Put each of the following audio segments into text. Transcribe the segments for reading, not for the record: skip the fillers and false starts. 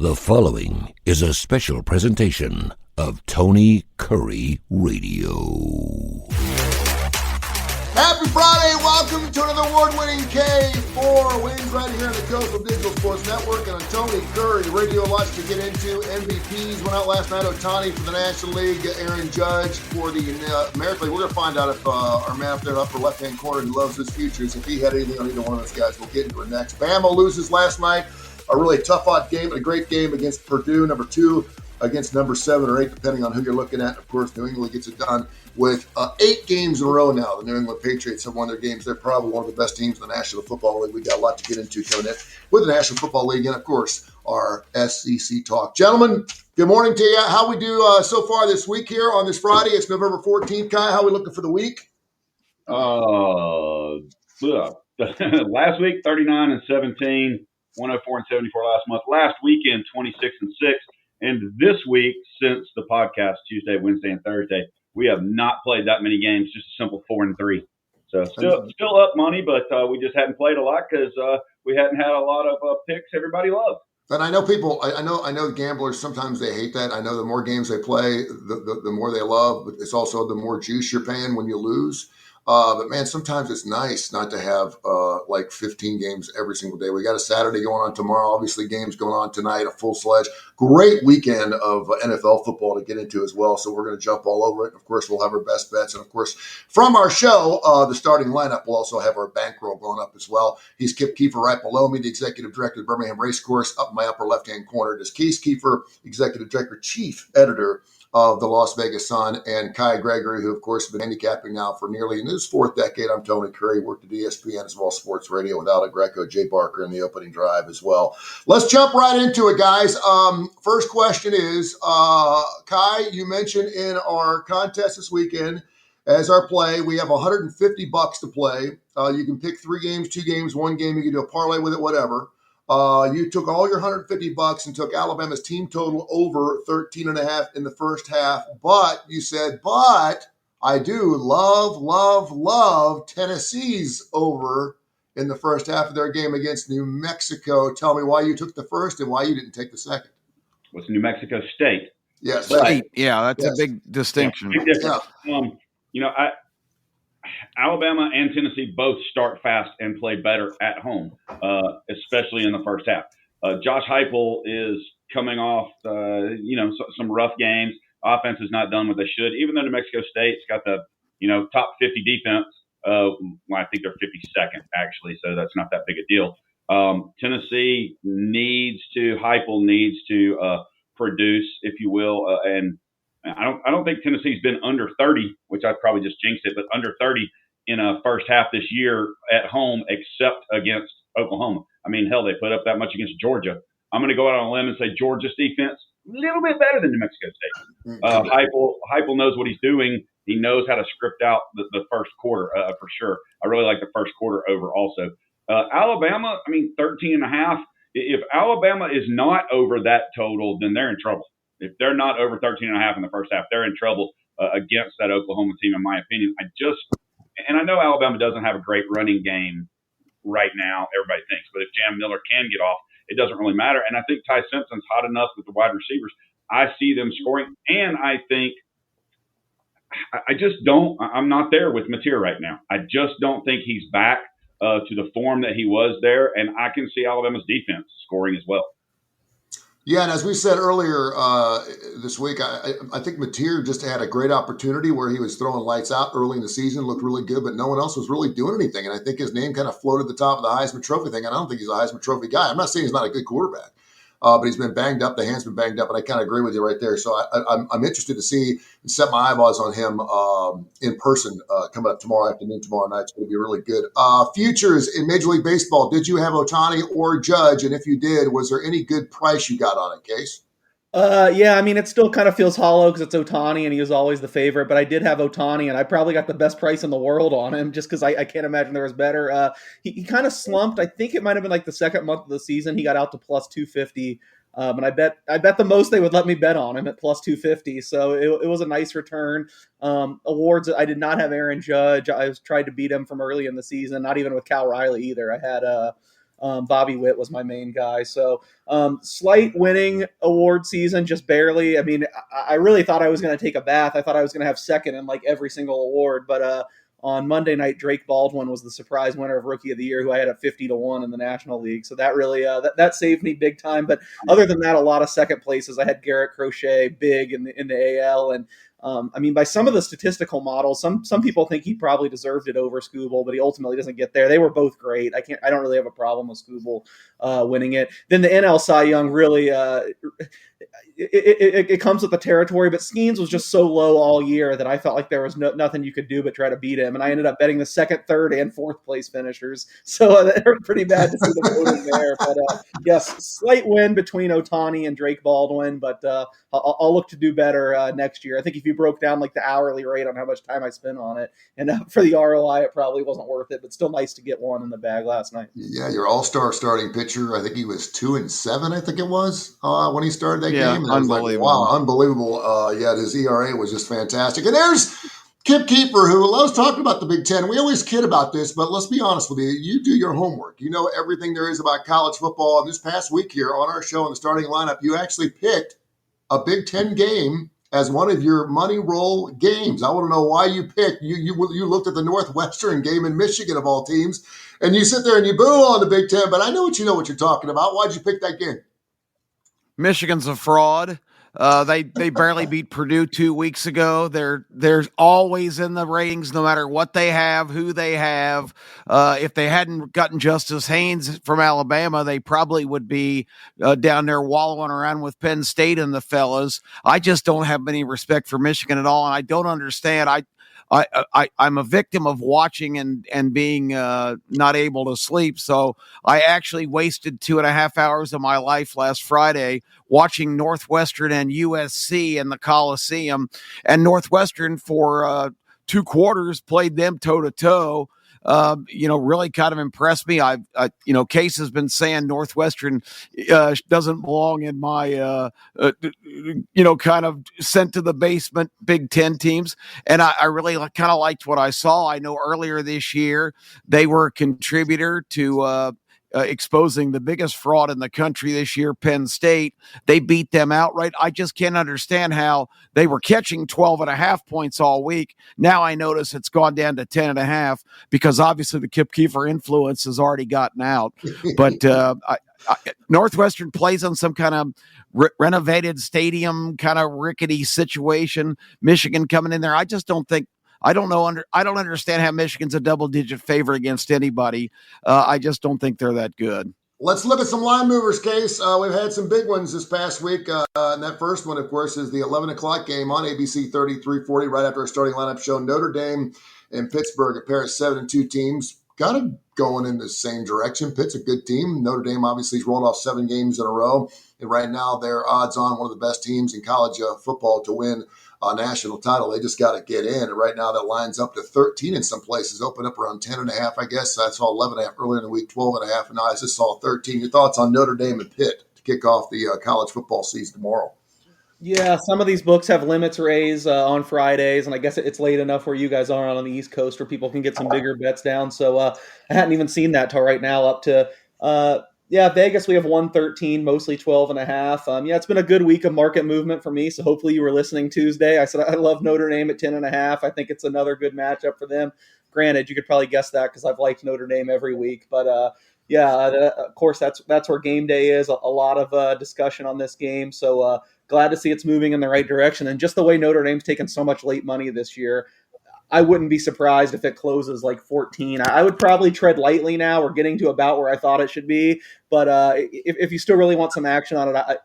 The following is a special presentation of Tony Kurre Radio. Happy Friday! Welcome to another award-winning K4Wins right here on the K4 Digital Sports Network and on Tony Kurre Radio. Lots to get into. MVPs went out last night. Ohtani for the National League, Aaron Judge for the American League. We're going to find out if our man up there in the upper left-hand corner who loves his futures, if he had anything on either one of those guys. We'll get into it next. Bama loses last night. A really tough-out game and a great game against Purdue, number 2 against number 7 or 8, depending on who you're looking at. Of course, New England gets it done with 8 games in a row now. The New England Patriots have won their games. They're probably one of the best teams in the National Football League. We got a lot to get into coming in with the National Football League and, of course, our SEC talk. Gentlemen, good morning to you. How we do so far this week here on this Friday? It's November 14th. Kai, how are we looking for the week? Last week, 39-17. 104-74 last month. Last weekend, 26-6. And this week, since the podcast, Tuesday, Wednesday, and Thursday, we have not played that many games, just a simple 4-3. So still up money, but we just hadn't played a lot because we hadn't had a lot of picks everybody loved. And I know people, I know gamblers, sometimes they hate that. I know the more games they play, the more they love, but it's also the more juice you're paying when you lose. But man, sometimes it's nice not to have like 15 games every single day. We got a Saturday going on tomorrow. Obviously, games going on tonight, a full sledge. Great weekend of NFL football to get into as well. So we're going to jump all over it. Of course, we'll have our best bets. And of course, from our show, the starting lineup, we'll also have our bankroll going up as well. He's Keefer right below me, the executive director of Birmingham Racecourse. Up in my upper left-hand corner is Keefer, executive director, chief editor of the Las Vegas Sun, and Gregory, who, of course, has been handicapping now for nearly in his 4th decade. I'm Tony Kurre, worked at ESPN as well as Sports Radio with Alda Greco, Jay Barker in the opening drive as well. Let's jump right into it, guys. First question is, Kai, you mentioned in our contest this weekend, as our play, we have $150 to play. You can pick 3 games, 2 games, 1 game. You can do a parlay with it, whatever. You took all your $150 and took Alabama's team total over 13.5 in the first half. But you said, but I do love Tennessee's over in the first half of their game against New Mexico. Tell me why you took the first and why you didn't take the second. What's New Mexico State? Yes. State. Yeah, that's a big distinction. Yeah, big difference. Yeah. Alabama and Tennessee both start fast and play better at home, especially in the first half. Josh Heupel is coming off, some rough games. Offense is not done what they should, even though New Mexico State's got the, top 50 defense. I think they're 52nd, actually, so that's not that big a deal. Tennessee Heupel needs to produce, if you will, and I don't think Tennessee's been under 30, which I've probably just jinxed it, but under 30 in a first half this year at home, except against Oklahoma. I mean, hell, they put up that much against Georgia. I'm going to go out on a limb and say Georgia's defense a little bit better than New Mexico State. Heupel knows what he's doing. He knows how to script out the first quarter for sure. I really like the first quarter over also. Alabama, 13.5. If Alabama is not over that total, then they're in trouble. If they're not over 13.5 in the first half, they're in trouble against that Oklahoma team, in my opinion. And I know Alabama doesn't have a great running game right now, everybody thinks, but if Jam Miller can get off, it doesn't really matter. And I think Ty Simpson's hot enough with the wide receivers. I see them scoring, and I think I'm not there with Mateer right now. I just don't think he's back to the form that he was there, and I can see Alabama's defense scoring as well. Yeah, and as we said earlier this week, I think Mateer just had a great opportunity where he was throwing lights out early in the season, looked really good, but no one else was really doing anything. And I think his name kind of floated the top of the Heisman Trophy thing. And I don't think he's a Heisman Trophy guy. I'm not saying he's not a good quarterback, but he's been banged up. The hand's been banged up, and I kind of agree with you right there. So I'm interested to see and set my eyeballs on him in person coming up tomorrow afternoon, tomorrow night. It's going to be really good. Futures in Major League Baseball. Did you have Ohtani or Judge? And if you did, was there any good price you got on it, Case? It still kind of feels hollow because it's Ohtani and he was always the favorite, but I did have Ohtani and I probably got the best price in the world on him just because I can't imagine there was better. He kind of slumped. I think it might have been like the second month of the season. He got out to plus 250. And I bet the most they would let me bet on him at plus 250. So it was a nice return. Awards, I did not have Aaron Judge. I tried to beat him from early in the season, not even with Cal Riley either. I had Bobby Witt was my main guy. So slight winning award season, just barely. I mean, I really thought I was going to take a bath. I thought I was going to have second in like every single award, but on Monday night, Drake Baldwin was the surprise winner of Rookie of the Year, who I had at 50-1 in the National League. So that really that saved me big time. But other than that, a lot of second places. I had Garrett Crochet big in the AL, and I mean, by some of the statistical models, some people think he probably deserved it over Skubal, but he ultimately doesn't get there. They were both great. I don't really have a problem with Skubal winning it. Then the NL Cy Young really. It comes with the territory, but Skeens was just so low all year that I felt like there was nothing you could do but try to beat him. And I ended up betting the second, third, and fourth place finishers. So they were pretty bad to see the voting there. But yes, slight win between Ohtani and Drake Baldwin, but I'll look to do better next year. I think if you broke down like the hourly rate on how much time I spent on it, and for the ROI, it probably wasn't worth it, but still nice to get one in the bag last night. Yeah, your all-star starting pitcher, I think he was 2-7, I think it was, when he started that game. And Unbelievable. I was like, wow, unbelievable. Yeah, his ERA was just fantastic. And there's Keefer, who loves talking about the Big Ten. We always kid about this, but let's be honest with you. You do your homework. You know everything there is about college football. And this past week here on our show in the starting lineup, you actually picked a Big Ten game as one of your money roll games. I want to know why you picked. You looked at the Northwestern game in Michigan of all teams, and you sit there and you boo on the Big Ten. But I know what you're talking about. Why'd you pick that game? Michigan's a fraud. They barely beat Purdue 2 weeks ago. They're always in the ratings, no matter what they have, who they have. If they hadn't gotten Justice Haynes from Alabama, they probably would be down there wallowing around with Penn State and the fellas. I just don't have any respect for Michigan at all, and I don't understand. I'm a victim of watching and being not able to sleep. So I actually wasted 2.5 hours of my life last Friday watching Northwestern and USC in the Coliseum, and Northwestern for 2 quarters played them toe to toe. Really kind of impressed me. Case has been saying Northwestern doesn't belong in my, kind of sent to the basement Big Ten teams. And I really kind of liked what I saw. I know earlier this year, they were a contributor to exposing the biggest fraud in the country this year, Penn State. They beat them outright. I just can't understand how they were catching 12.5 points all week. Now I notice it's gone down to 10.5 because obviously the Kip Keefer influence has already gotten out. But Northwestern plays on some kind of renovated stadium, kind of rickety situation. Michigan coming in there. I just don't think. I don't understand how Michigan's a double-digit favorite against anybody. I just don't think they're that good. Let's look at some line movers, Case. We've had some big ones this past week. And that first one, of course, is the 11 o'clock game on ABC 3340 right after our starting lineup show. Notre Dame and Pittsburgh, a pair of 7-2 teams. Kind of going in the same direction. Pitt's a good team. Notre Dame obviously has rolled off 7 games in a row. And right now they're odds on one of the best teams in college football to win a national title. They just got to get in. And right now that line's up to 13 in some places, open up around 10.5, I guess. I saw 11.5 earlier in the week, 12.5, and now I just saw 13. Your thoughts on Notre Dame and Pitt to kick off the college football season tomorrow? Yeah, some of these books have limits raised on Fridays, and I guess it's late enough where you guys are on the East Coast where people can get some bigger bets down. So I hadn't even seen that till right now up to Vegas, we have 113, mostly 12.5. It's been a good week of market movement for me. So hopefully you were listening Tuesday. I said I love Notre Dame at 10.5. I think it's another good matchup for them. Granted, you could probably guess that because I've liked Notre Dame every week. But of course, that's where game day is. A lot of discussion on this game. So glad to see it's moving in the right direction. And just the way Notre Dame's taken so much late money this year, I wouldn't be surprised if it closes like 14. I would probably tread lightly now. We're getting to about where I thought it should be. But if you still really want some action on it,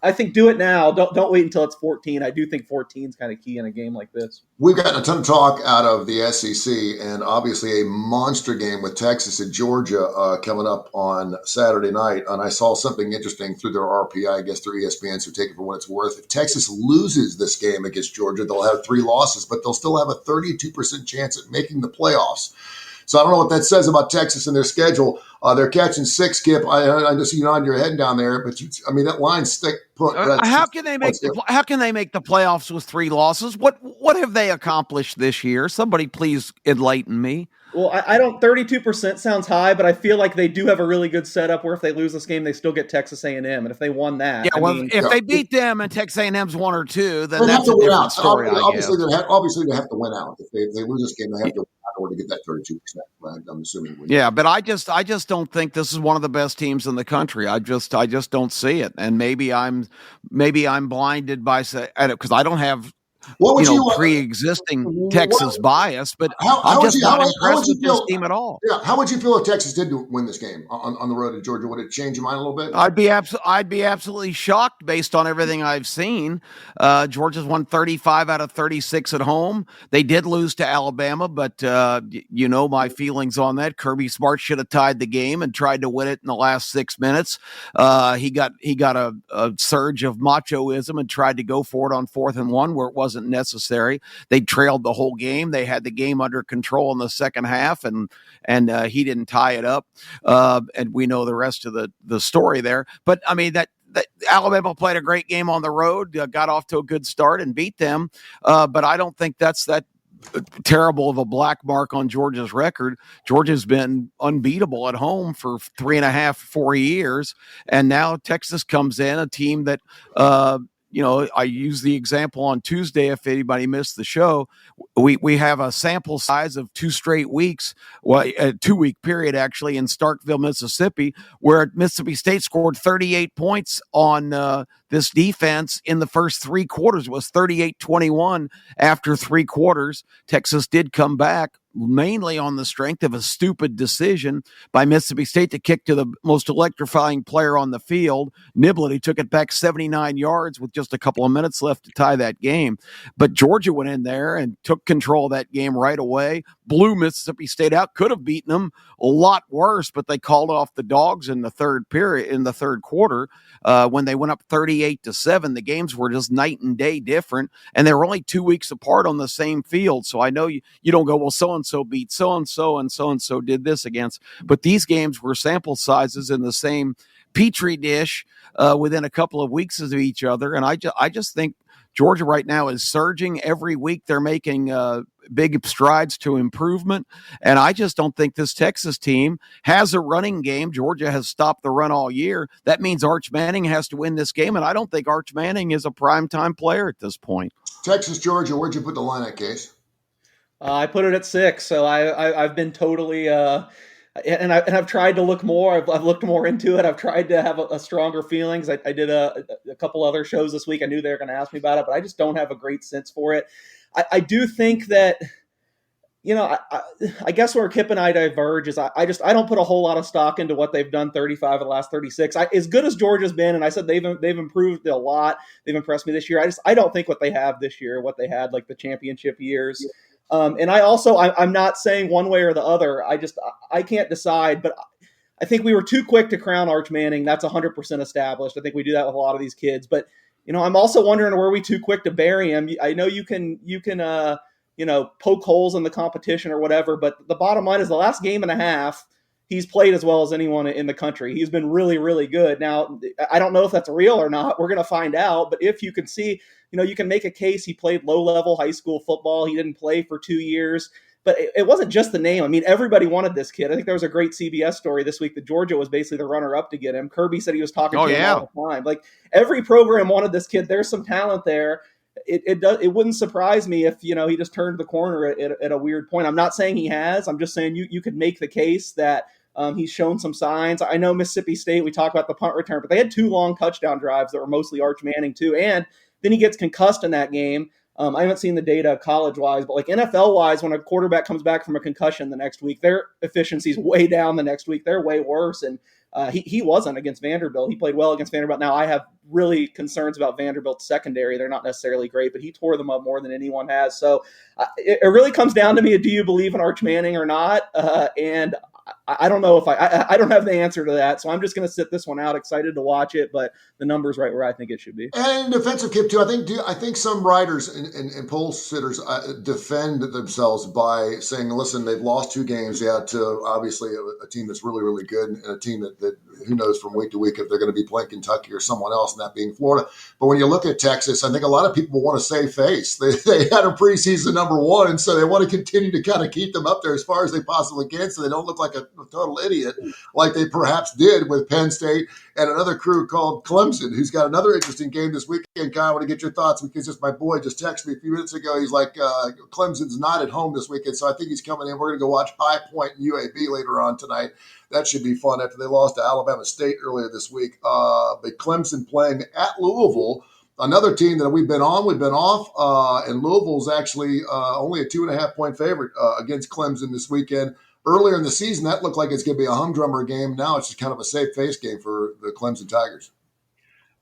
I think do it now. Don't wait until it's 14. I do think 14 is kind of key in a game like this. We've gotten a ton of talk out of the SEC and obviously a monster game with Texas and Georgia coming up on Saturday night. And I saw something interesting through their RPI, I guess through ESPN, so take it for what it's worth. If Texas loses this game against Georgia, they'll have 3 losses, but they'll still have a 32% chance at making the playoffs. So I don't know what that says about Texas and their schedule. They're catching 6, Kip. I just see you nodding your head down there, but that line's thick. How can they make the playoffs with 3 losses? What have they accomplished this year? Somebody please enlighten me. Well, I don't. 32% sounds high, but I feel like they do have a really good setup where if they lose this game, they still get Texas A&M, and if they won that, Yeah, I well, mean, if Yeah. they beat them and Texas A&M's 1 or 2, then They have that's to a win different out. story, I Obviously, guess. they have to win out. If they lose this game, they have to win out in order to get that 32%. I'm assuming. Yeah, but I just don't think this is one of the best teams in the country. I just don't see it, and maybe I'm blinded by because I don't have What would you? pre-existing Texas What, bias, but how I'm would just you? not How impressed would you with this feel? team at all. Yeah, how would you feel if Texas did win this game on the road to Georgia? Would it change your mind a little bit? I'd be absolutely shocked based on everything I've seen. Georgia's won 35 out of 36 at home. They did lose to Alabama, but you know my feelings on that. Kirby Smart should have tied the game and tried to win it in the last 6 minutes. He got a surge of machoism and tried to go for it on 4th and 1 where it wasn't necessary. They trailed the whole game. They had the game under control in the second half, and he didn't tie it up. And we know the rest of the story there. But I mean that Alabama played a great game on the road, got off to a good start and beat them. But I don't think that's that terrible of a black mark on Georgia's record. Georgia's been unbeatable at home for 3.5, 4 years, and now Texas comes in, a team that I used the example on Tuesday. If anybody missed the show, we have a sample size of 2 straight weeks, well, a 2-week period actually in Starkville, Mississippi, where Mississippi State scored 38 points on this defense in the first 3 quarters. It was 38-21 after 3 quarters. Texas did come back, mainly on the strength of a stupid decision by Mississippi State to kick to the most electrifying player on the field, Niblett. He took it back 79 yards with just a couple of minutes left to tie that game. But Georgia went in there and took control of that game right away, blew Mississippi State out, could have beaten them a lot worse, but they called off the dogs in the third quarter, when they went up 38-7. The games were just night and day different, and they were only 2 weeks apart on the same field. So I know you don't go, well, so-and-so beat so-and-so and so-and-so did this against. But these games were sample sizes in the same petri dish within a couple of weeks of each other. And I just think Georgia right now is surging every week. They're making big strides to improvement. And I just don't think this Texas team has a running game. Georgia has stopped the run all year. That means Arch Manning has to win this game. And I don't think Arch Manning is a primetime player at this point. Texas, Georgia, where'd you put the line at, Case? I put it at 6, so I've been totally and I've tried to look more. I've looked more into it. I've tried to have a stronger feelings. I did a couple other shows this week. I knew they were going to ask me about it, but I just don't have a great sense for it. I do think that, I guess where Kip and I diverge is I don't put a whole lot of stock into what they've done 35 of the last 36. As good as Georgia's been, and I said they've improved a lot. They've impressed me this year. I don't think what they have this year, what they had like the championship years. And I'm not saying one way or the other. I can't decide, but I think we were too quick to crown Arch Manning. That's 100% established. I think we do that with a lot of these kids, but I'm also wondering, were we too quick to bury him? I know you can poke holes in the competition or whatever, but the bottom line is the last game and a half, he's played as well as anyone in the country. He's been really, really good. Now, I don't know if that's real or not. We're going to find out, but if you can see, you can make a case he played low-level high school football. He didn't play for 2 years, but it wasn't just the name. I mean, everybody wanted this kid. I think there was a great CBS story this week that Georgia was basically the runner-up to get him. Kirby said he was talking to him all the time. Like, every program wanted this kid. There's some talent there. It wouldn't surprise me if, he just turned the corner at a weird point. I'm not saying he has. I'm just saying you could make the case that he's shown some signs. I know Mississippi State, we talk about the punt return, but they had 2 long touchdown drives that were mostly Arch Manning too. And then he gets concussed in that game. I haven't seen the data college-wise, but like NFL-wise, when a quarterback comes back from a concussion the next week, their efficiency's way down the next week. They're way worse. And he wasn't against Vanderbilt. He played well against Vanderbilt. Now, I have really concerns about Vanderbilt's secondary. They're not necessarily great, but he tore them up more than anyone has. So it really comes down to me, do you believe in Arch Manning or not? And I don't know if I don't have the answer to that. So I'm just going to sit this one out. Excited to watch it, but the number's right where I think it should be. And in defensive Kip too, I think some writers and poll sitters defend themselves by saying, listen, they've lost 2 games, to obviously a team that's really, really good, and a team that who knows from week to week if they're going to be playing Kentucky or someone else, and that being Florida. But when you look at Texas, I think a lot of people want to save face. They had a preseason number 1, and so they want to continue to kind of keep them up there as far as they possibly can, so they don't look like a total idiot like they perhaps did with Penn State and another crew called Clemson, who's got another interesting game this weekend. Guy, I want to get your thoughts because just my boy just texted me a few minutes ago. He's like, Clemson's not at home this weekend, so I think he's coming in. We're going to go watch High Point and UAB later on tonight. That should be fun after they lost to Alabama State earlier this week. But Clemson playing at Louisville, another team that we've been on, we've been off, and Louisville's actually only a 2.5-point favorite against Clemson this weekend. Earlier in the season, that looked like it's going to be a humdrummer game. Now it's just kind of a safe face game for the Clemson Tigers.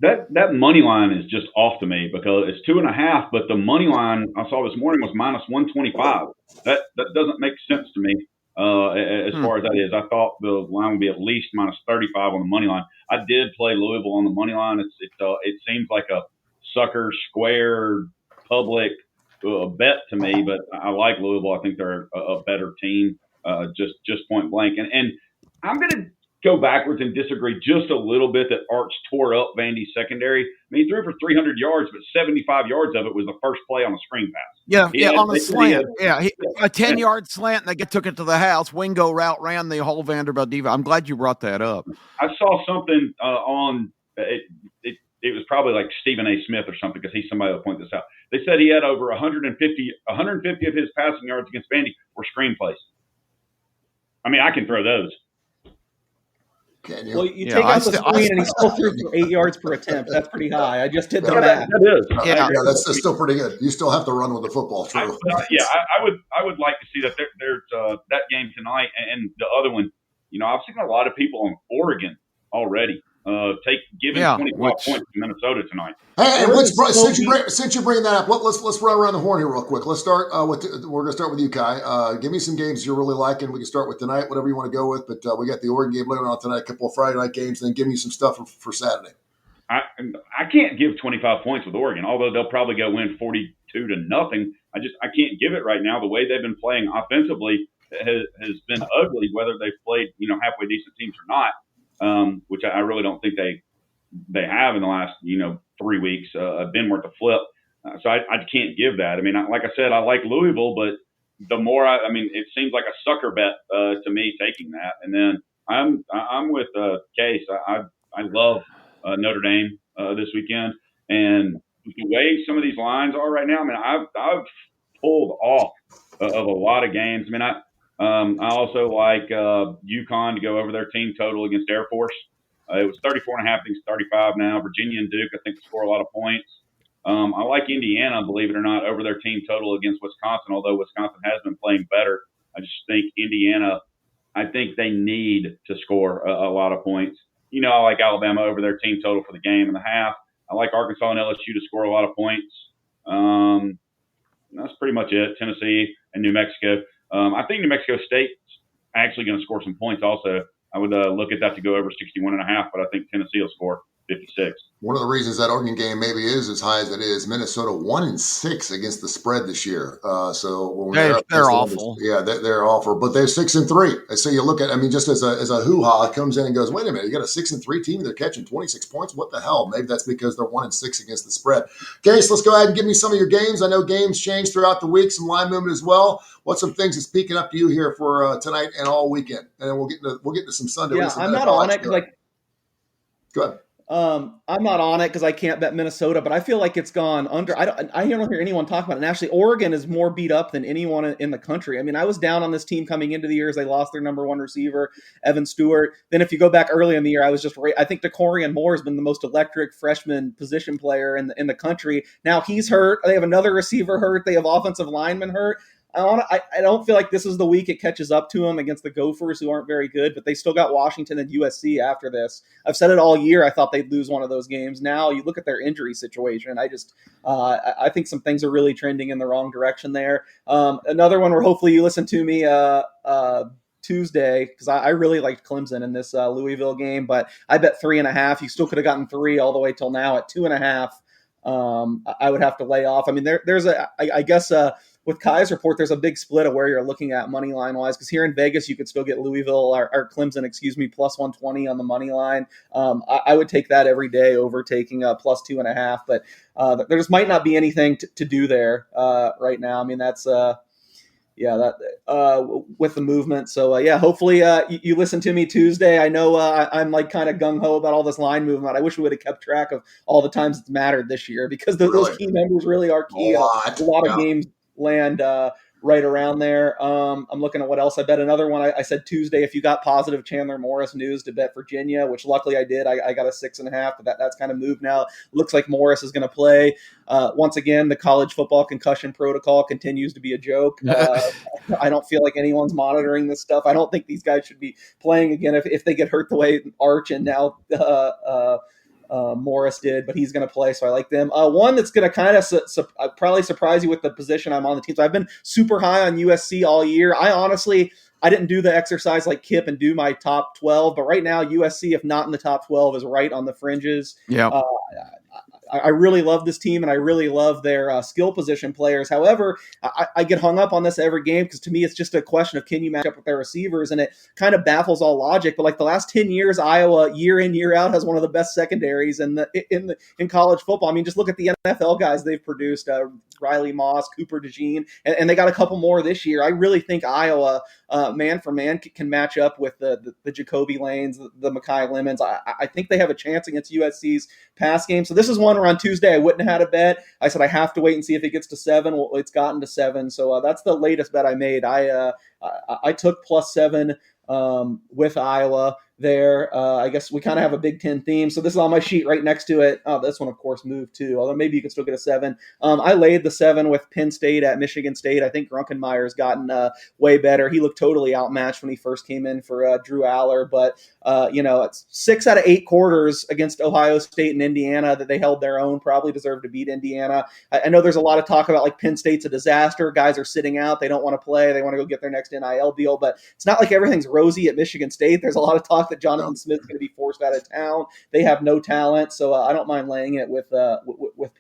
That money line is just off to me because it's 2.5, but the money line I saw this morning was -125. That doesn't make sense to me as far as that is. I thought the line would be at least -35 on the money line. I did play Louisville on the money line. It seems like a sucker square public bet to me, but I like Louisville. I think they're a better team. Just point blank. And I'm going to go backwards and disagree just a little bit that Arch tore up Vandy's secondary. I mean, he threw for 300 yards, but 75 yards of it was the first play on a screen pass. Yeah, on a slant. A 10-yard slant, and they took it to the house. Wingo route ran the whole Vanderbilt diva. I'm glad you brought that up. I saw something on it was probably like Stephen A. Smith or something because he's somebody that pointed this out. They said he had over 150 of his passing yards against Vandy were screen plays. I mean, I can throw those. Can you? Well, you take out the screen and he still threw for 8 yards per attempt. That's pretty high. I just did the math. That is. Yeah, that's still pretty good. You still have to run with the football. True. I would like to see that there's that game tonight and the other one. I've seen a lot of people on Oregon already giving 25 points to Minnesota tonight. Hey, since you bring that up, let's run around the horn here real quick. Let's start we're going to start with you, Kai. Give me some games you're really liking. We can start with tonight, whatever you want to go with. But we got the Oregon game later on tonight, a couple of Friday night games, and then give me some stuff for Saturday. I can't give 25 points with Oregon, although they'll probably go win 42-0. I can't give it right now. The way they've been playing offensively has been ugly, whether they've played halfway decent teams or not. Which I really don't think they have in the last 3 weeks. Been worth a flip, so I can't give that. I mean, like I said, I like Louisville, but the more it seems like a sucker bet to me taking that. And then I'm with Case. I love Notre Dame this weekend, and the way some of these lines are right now. I mean, I've pulled off of a lot of games. I mean, I also like UConn to go over their team total against Air Force. It was 34.5. I think it's 35 now. Virginia and Duke, I think, score a lot of points. I like Indiana, believe it or not, over their team total against Wisconsin, although Wisconsin has been playing better. I just think Indiana, I think they need to score a lot of points. I like Alabama over their team total for the game and the half. I like Arkansas and LSU to score a lot of points. That's pretty much it. Tennessee and New Mexico. I think New Mexico State's actually going to score some points also. I would look at that to go over 61.5, but I think Tennessee will score 56. One of the reasons that Oregon game maybe is as high as it is, Minnesota 1-6 against the spread this year. So when they're awful. They're awful, but they're 6-3. So you look at, just as a hoo-ha comes in and goes, wait a minute, you got a 6-3 team, they're catching 26 points. What the hell? Maybe that's because they're 1-6 against the spread. Case, let's go ahead and give me some of your games. I know games change throughout the week, some line movement as well. What's some things that's peeking up to you here for tonight and all weekend? And then we'll get into some Sunday. Yeah, I'm not on it because go ahead. I'm not on it because I can't bet Minnesota, but I feel like it's gone under. I don't hear anyone talk about it. And actually, Oregon is more beat up than anyone in the country. I mean, I was down on this team coming into the year as they lost their number one receiver, Evan Stewart. Then if you go back early in the year, I think DeCorian Moore has been the most electric freshman position player in the country. Now he's hurt. They have another receiver hurt. They have offensive linemen hurt. I don't feel like this is the week it catches up to them against the Gophers, who aren't very good, but they still got Washington and USC after this. I've said it all year. I thought they'd lose one of those games. Now you look at their injury situation. I think some things are really trending in the wrong direction there. Another one where hopefully you listen to me, Tuesday because I really liked Clemson in this Louisville game, but I bet 3.5. You still could have gotten 3 all the way till now at 2.5. I would have to lay off. I mean, there's I guess with Kai's report, there's a big split of where you're looking at money line wise. Because here in Vegas, you could still get Louisville or Clemson, plus 120 on the money line. I would take that every day over taking plus 2.5. But there just might not be anything to do there right now. I mean, that's with the movement. So hopefully you listen to me Tuesday. I know I'm like kind of gung ho about all this line movement. I wish we would have kept track of all the times it's mattered this year because those key numbers really are key. A lot of games land right around there. I'm looking at what else I bet. Another one I said Tuesday, if you got positive Chandler Morris news to bet Virginia, which luckily I did. I got a 6.5, but that's kind of moved now. Looks like Morris is going to play. Once again, the college football concussion protocol continues to be a joke. I don't feel like anyone's monitoring this stuff. I don't think these guys should be playing again if they get hurt the way Arch and now Morris did, but he's going to play, so I like them. One that's going to kind of probably surprise you with the position I'm on the team. So I've been super high on USC all year. I didn't do the exercise like Kip and do my top 12, but right now USC, if not in the top 12, is right on the fringes. Yeah. I really love this team, and I really love their skill position players. However, I get hung up on this every game because to me it's just a question of can you match up with their receivers, and it kind of baffles all logic. But like the last 10 years, Iowa year in year out has one of the best secondaries in college football. I mean, just look at the NFL guys they've produced: Riley Moss, Cooper DeJean, and they got a couple more this year. I really think Iowa, man for man, can match up with the Jacoby Lanes, the Mekhi Lemons. I think they have a chance against USC's pass game. So this is one where on Tuesday I wouldn't have had a bet. I said I have to wait and see if it gets to 7. Well, it's gotten to 7. So that's the latest bet I made. I took +7 with Iowa there. I guess we kind of have a Big Ten theme. So this is on my sheet right next to it. Oh, this one, of course, moved too, although maybe you can still get a 7. I laid the 7 with Penn State at Michigan State. I think Grunkenmeyer's gotten way better. He looked totally outmatched when he first came in for Drew Aller. But, it's 6 out of 8 quarters against Ohio State and Indiana that they held their own, probably deserved to beat Indiana. I know there's a lot of talk about like Penn State's a disaster. Guys are sitting out. They don't want to play. They want to go get their next NIL deal. But it's not like everything's rosy at Michigan State. There's a lot of talk that Jonathan Smith's going to be forced out of town. They have no talent, so I don't mind laying it with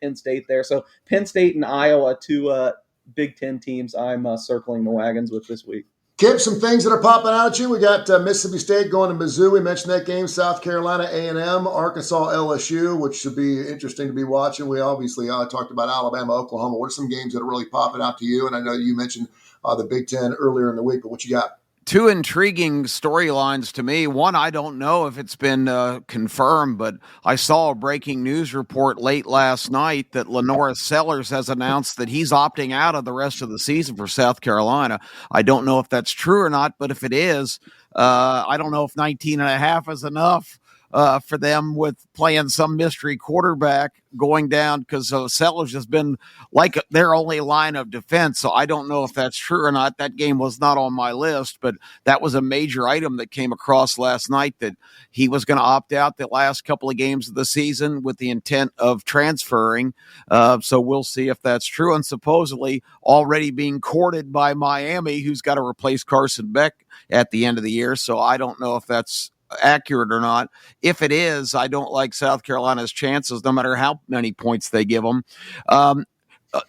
Penn State there. So Penn State and Iowa, 2 Big Ten teams I'm circling the wagons with this week. Kip, some things that are popping out at you. We got Mississippi State going to Mizzou. We mentioned that game. South Carolina A&M, Arkansas LSU, which should be interesting to be watching. We obviously talked about Alabama, Oklahoma. What are some games that are really popping out to you? And I know you mentioned the Big Ten earlier in the week, but what you got? 2 intriguing storylines to me. One, I don't know if it's been confirmed, but I saw a breaking news report late last night that Lenora Sellers has announced that he's opting out of the rest of the season for South Carolina. I don't know if that's true or not, but if it is, I don't know if 19.5 is enough for them with playing some mystery quarterback going down, because Sellers has been like their only line of defense. So I don't know if that's true or not. That game was not on my list, but that was a major item that came across last night, that he was going to opt out the last couple of games of the season with the intent of transferring. So we'll see if that's true. And supposedly already being courted by Miami, who's got to replace Carson Beck at the end of the year. So I don't know if that's accurate or not. If it is, I don't like South Carolina's chances, no matter how many points they give them.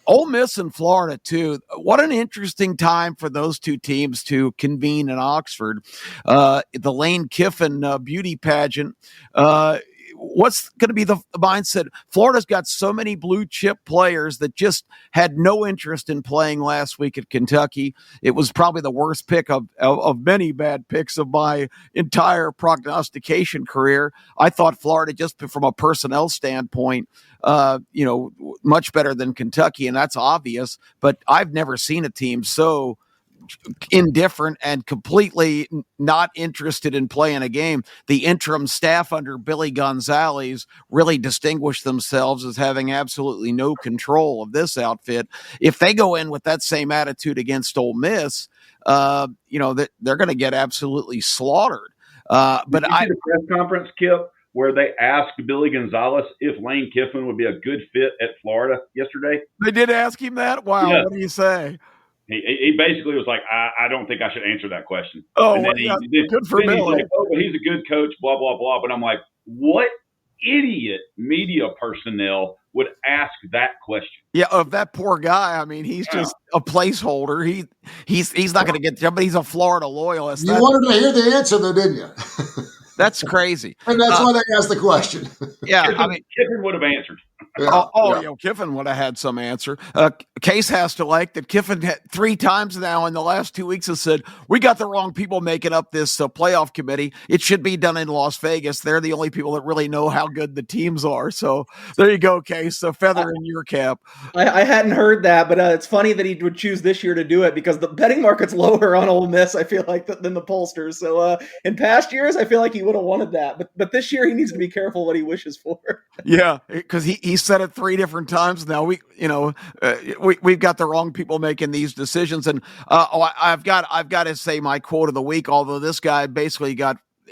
Ole Miss and Florida, too. What an interesting time for those 2 teams to convene in Oxford. The Lane Kiffin beauty pageant. What's going to be the mindset? Florida's got so many blue chip players that just had no interest in playing last week at Kentucky. It was probably the worst pick of many bad picks of my entire prognostication career. I thought Florida, just from a personnel standpoint, much better than Kentucky, and that's obvious. But I've never seen a team so indifferent and completely not interested in playing a game. The interim staff under Billy Gonzalez really distinguished themselves as having absolutely no control of this outfit. If they go in with that same attitude against Ole Miss, that they're going to get absolutely slaughtered. But Did you see the press conference, Kip, where they asked Billy Gonzalez if Lane Kiffin would be a good fit at Florida yesterday? They did ask him that? Wow, yeah. What do you say? He basically was like, I don't think I should answer that question. Oh, And then good for then he's Billy. like, oh, but he's a good coach, blah, blah, blah. But I'm like, what idiot media personnel would ask that question? Yeah, of that poor guy. I mean, he's just a placeholder. He's not going to get there, but he's a Florida loyalist. You wanted to hear the answer, though, didn't you? That's crazy. And that's why they asked the question. Yeah, Kiffin would have answered. Kiffin would have had some answer. Case has to like that Kiffin had 3 times now in the last 2 weeks has said, we got the wrong people making up this playoff committee. It should be done in Las Vegas. They're the only people that really know how good the teams are. So there you go, Case. A feather in your cap. I hadn't heard that, but it's funny that he would choose this year to do it because the betting market's lower on Ole Miss, I feel like, than the pollsters. So in past years, I feel like he would have wanted that. But this year, he needs to be careful what he wishes for. Yeah, because he said it 3 different times now. We've got the wrong people making these decisions, and I've got to say my quote of the week. Although this guy basically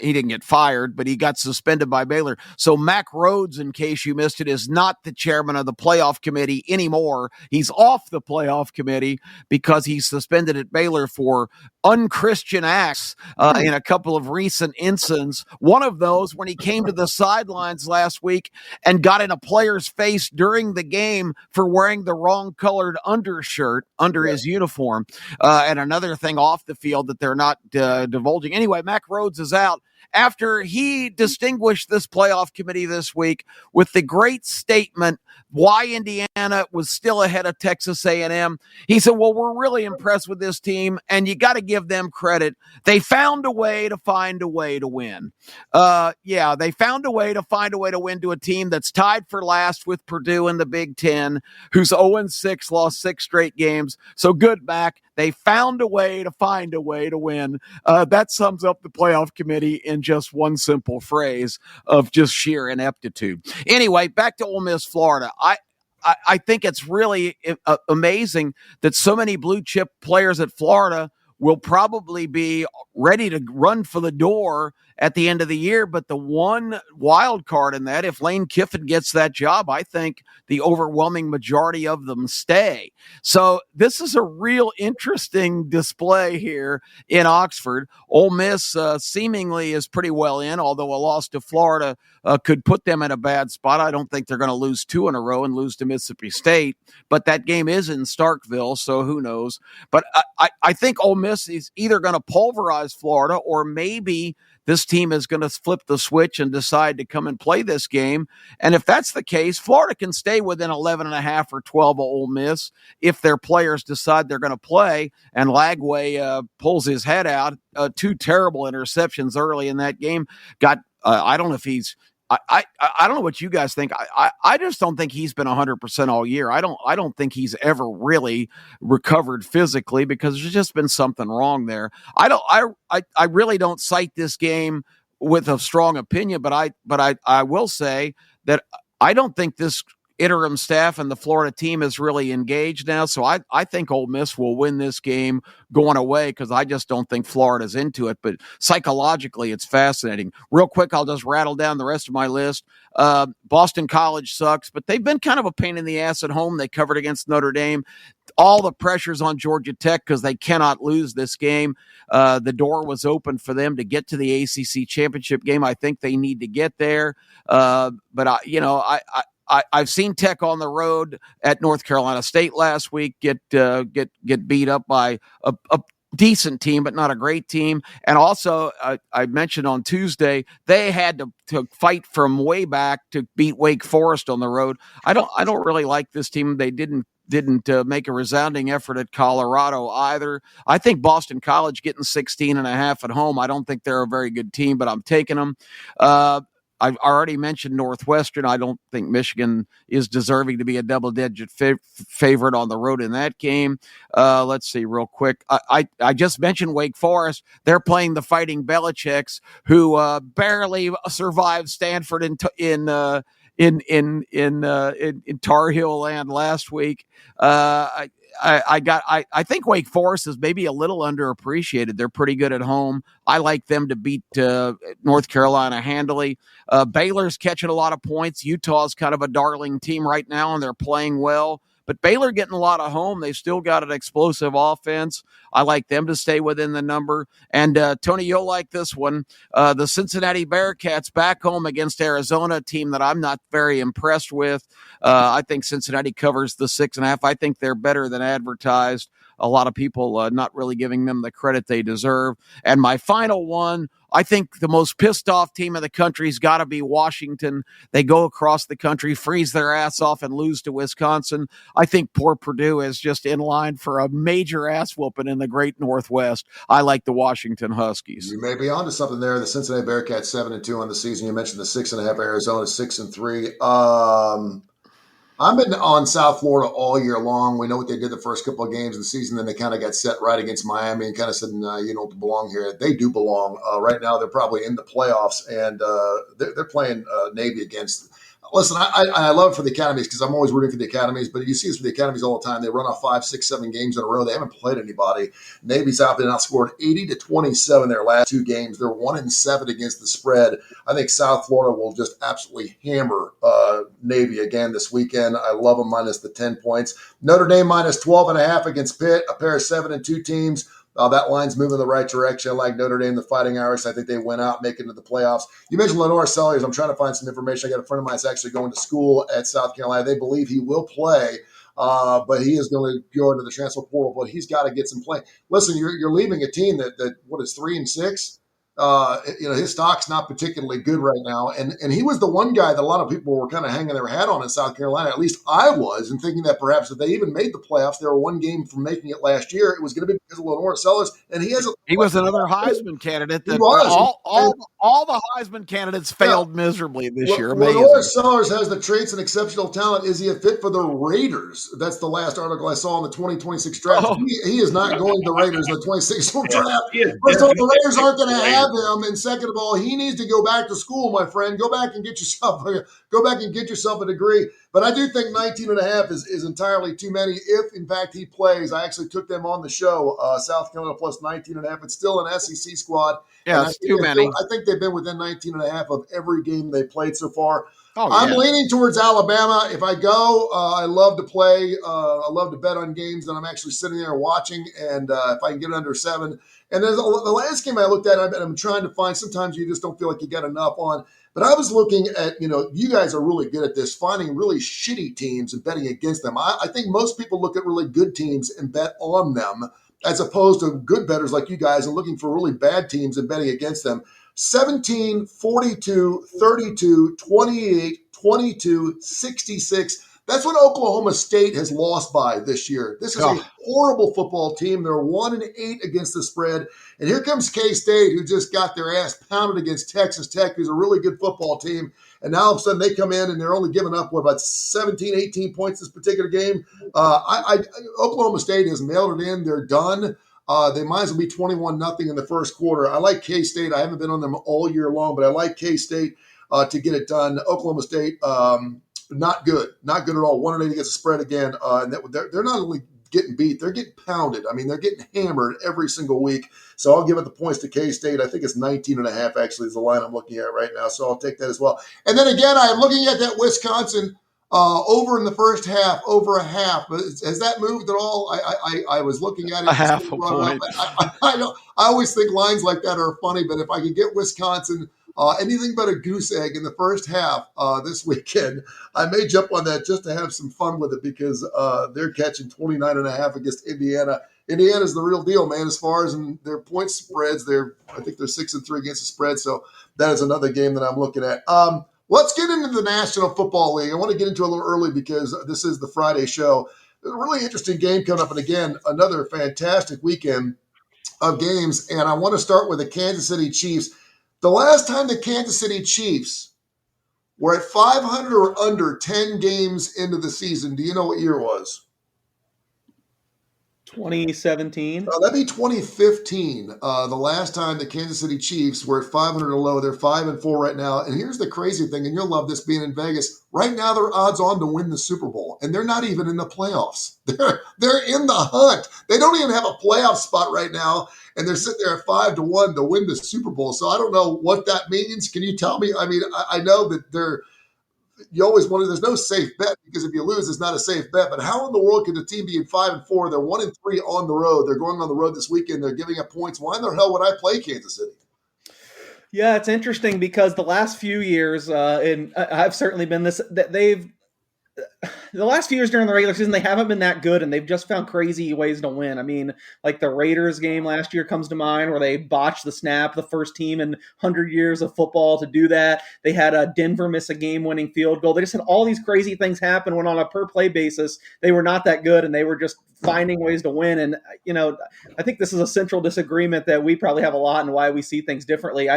he didn't get fired, but he got suspended by Baylor. So Mack Rhodes, in case you missed it, is not the chairman of the playoff committee anymore. He's off the playoff committee because he's suspended at Baylor for unchristian acts in a couple of recent incidents. One of those when he came to the sidelines last week and got in a player's face during the game for wearing the wrong colored undershirt under his uniform. And another thing off the field that they're not divulging. Anyway, Mack Rhodes is out after he distinguished this playoff committee this week with the great statement why Indiana was still ahead of Texas A&M. He said, well, we're really impressed with this team, and you got to give them credit. They found a way to find a way to win. They found a way to win to a team that's tied for last with Purdue in the Big Ten, who's 0-6, lost 6 straight games. So good, Mac. They found a way to find a way to win. That sums up the playoff committee in just one simple phrase of just sheer ineptitude. Anyway, back to Ole Miss, Florida. I think it's really amazing that so many blue chip players at Florida will probably be ready to run for the door at the end of the year. But the one wild card in that, if Lane Kiffin gets that job, I think the overwhelming majority of them stay. So this is a real interesting display here in Oxford. Ole Miss seemingly is pretty well in, although a loss to Florida could put them in a bad spot. I don't think they're going to lose 2 in a row and lose to Mississippi State, but that game is in Starkville, so who knows. But I think Ole Miss is either going to pulverize Florida, or maybe this team is going to flip the switch and decide to come and play this game. And if that's the case, Florida can stay within 11.5 or 12 of Ole Miss if their players decide they're going to play. And Lagway pulls his head out. 2 terrible interceptions early in that game. I don't know if he's I don't know what you guys think. I just don't think he's been 100% all year. I don't think he's ever really recovered physically because there's just been something wrong there. I really don't cite this game with a strong opinion, but I will say that I don't think this interim staff and the Florida team is really engaged now. So I think Ole Miss will win this game going away because I just don't think Florida's into it. But psychologically, it's fascinating. Real quick, I'll just rattle down the rest of my list. Boston College sucks, but they've been kind of a pain in the ass at home. They covered against Notre Dame. All the pressure's on Georgia Tech because they cannot lose this game. The door was open for them to get to the ACC championship game. I think they need to get there. But I've seen Tech on the road at North Carolina State last week get beat up by a decent team, but not a great team. And also, I mentioned on Tuesday they had to fight from way back to beat Wake Forest on the road. I don't really like this team. They didn't make a resounding effort at Colorado either. I think Boston College getting 16.5 at home. I don't think they're a very good team, but I'm taking them. I've already mentioned Northwestern. I don't think Michigan is deserving to be a double-digit favorite on the road in that game. Let's see real quick. I just mentioned Wake Forest. They're playing the Fighting Belichicks, who barely survived Stanford in Tar Heel land last week. I think Wake Forest is maybe a little underappreciated. They're pretty good at home. I like them to beat North Carolina handily. Baylor's catching a lot of points. Utah's kind of a darling team right now, and they're playing well. But Baylor getting a lot of home. They've still got an explosive offense. I like them to stay within the number. And Tony, you'll like this one. The Cincinnati Bearcats back home against Arizona, a team that I'm not very impressed with. I think Cincinnati covers the 6.5. I think they're better than advertised. A lot of people not really giving them the credit they deserve. And my final one, I think the most pissed off team in the country's got to be Washington. They go across the country, freeze their ass off, and lose to Wisconsin. I think poor Purdue is just in line for a major ass whooping in the great Northwest. I like the Washington Huskies. You may be onto something there. The Cincinnati Bearcats 7-2 on the season. You mentioned the 6.5. Arizona 6-3. I've been on South Florida all year long. We know what they did the first couple of games of the season. Then they kind of got set right against Miami and kind of said, "No, you don't belong here." They do belong. Right now, they're probably in the playoffs, and they're playing Navy against. Listen, I love it for the academies because I'm always rooting for the academies, but you see this for the academies all the time. They run off 5, 6, 7 games in a row. They haven't played anybody. Navy's been outscored 80-27 their last 2 games. They're 1-7 against the spread. I think South Florida will just absolutely hammer Navy again this weekend. I love them minus the 10 points. Notre Dame minus 12.5 against Pitt, a pair of 7-2 teams. That line's moving in the right direction. I like Notre Dame, the Fighting Irish. I think they went out, make it into the playoffs. You mentioned Lenore Sellers. I'm trying to find some information. I got a friend of mine that's actually going to school at South Carolina. They believe he will play, but he is going to go into the transfer portal. But he's got to get some play. Listen, you're leaving a team that what is 3-6. His stock's not particularly good right now. And he was the one guy that a lot of people were kind of hanging their hat on in South Carolina. At least I was, and thinking that perhaps if they even made the playoffs, they were one game from making it last year. It was going to be because of Lenore Sellers. And he was another Heisman candidate. That all the Heisman candidates failed miserably this year. Amazing. Lenore Sellers has the traits and exceptional talent. Is he a fit for the Raiders? That's the last article I saw in the 2026 draft. Oh. He is not going to the Raiders in the 26th draft. First of all, the Raiders aren't going to have him, and second of all, he needs to go back to school, my friend. Go back and get yourself a degree. But I do think 19.5 is entirely too many. If in fact he plays, I actually took them on the show. South Carolina plus 19.5. It's still an SEC squad. Yeah, it's too many. I think they've been within 19.5 of every game they played so far. Oh, I'm leaning towards Alabama. If I go, I love to play. I love to bet on games that I'm actually sitting there watching. And if I can get it under 7. And then the last game I looked at, I'm trying to find, sometimes you just don't feel like you got enough on. But I was looking at, you guys are really good at this, finding really shitty teams and betting against them. I think most people look at really good teams and bet on them, as opposed to good bettors like you guys and looking for really bad teams and betting against them. 17, 42, 32, 28, 22, 66. That's what Oklahoma State has lost by this year. This is a horrible football team. They're 1-8 against the spread. And here comes K-State, who just got their ass pounded against Texas Tech, who's a really good football team. And now all of a sudden they come in and they're only giving up, about 17, 18 points this particular game. Oklahoma State has mailed it in. They're done. They might as well be 21-0 in the first quarter. I like K-State. I haven't been on them all year long, but I like K-State to get it done. Oklahoma State, not good at all. 1-8 against the spread again. And they're not only getting beat, they're getting pounded. I mean, they're getting hammered every single week. So I'll give it the points to K-State. I think it's 19.5 actually is the line I'm looking at right now. So I'll take that as well. And then again, I'm looking at that Wisconsin over in the first half, over a half. Has that moved at all? I was looking at it. A half a point. I always think lines like that are funny, but if I could get Wisconsin anything but a goose egg in the first half this weekend, I may jump on that just to have some fun with it because they're catching 29.5 against Indiana. Indiana's the real deal, man, as far as in their point spreads. I think they're 6-3 against the spread, so that is another game that I'm looking at. Let's get into the National Football League. I want to get into it a little early because this is the Friday show. There's a really interesting game coming up, and again, another fantastic weekend of games, and I want to start with the Kansas City Chiefs. The last time the Kansas City Chiefs were at 500 or under 10 games into the season, do you know what year it was? 2017. That'd be 2015. The last time the Kansas City Chiefs were at 500 or low. They're 5-4 right now. And here's the crazy thing, and you'll love this being in Vegas. Right now, they're odds on to win the Super Bowl, and they're not even in the playoffs. They're in the hunt. They don't even have a playoff spot right now, and they're sitting there at 5-1 to win the Super Bowl. So I don't know what that means. Can you tell me? I mean, I know that you always wonder, there's no safe bet because if you lose, it's not a safe bet. But how in the world could the team be 5-4? They're 1-3 on the road. They're going on the road this weekend. They're giving up points. Why in the hell would I play Kansas City? Yeah, it's interesting because the last few years, and I've certainly been this, that the last few years during the regular season, they haven't been that good, and they've just found crazy ways to win. I mean, like the Raiders game last year comes to mind where they botched the snap, the first team in 100 years of football to do that. They had Denver miss a game-winning field goal. They just had all these crazy things happen when on a per-play basis, they were not that good, and they were just finding ways to win. And, I think this is a central disagreement that we probably have a lot and why we see things differently.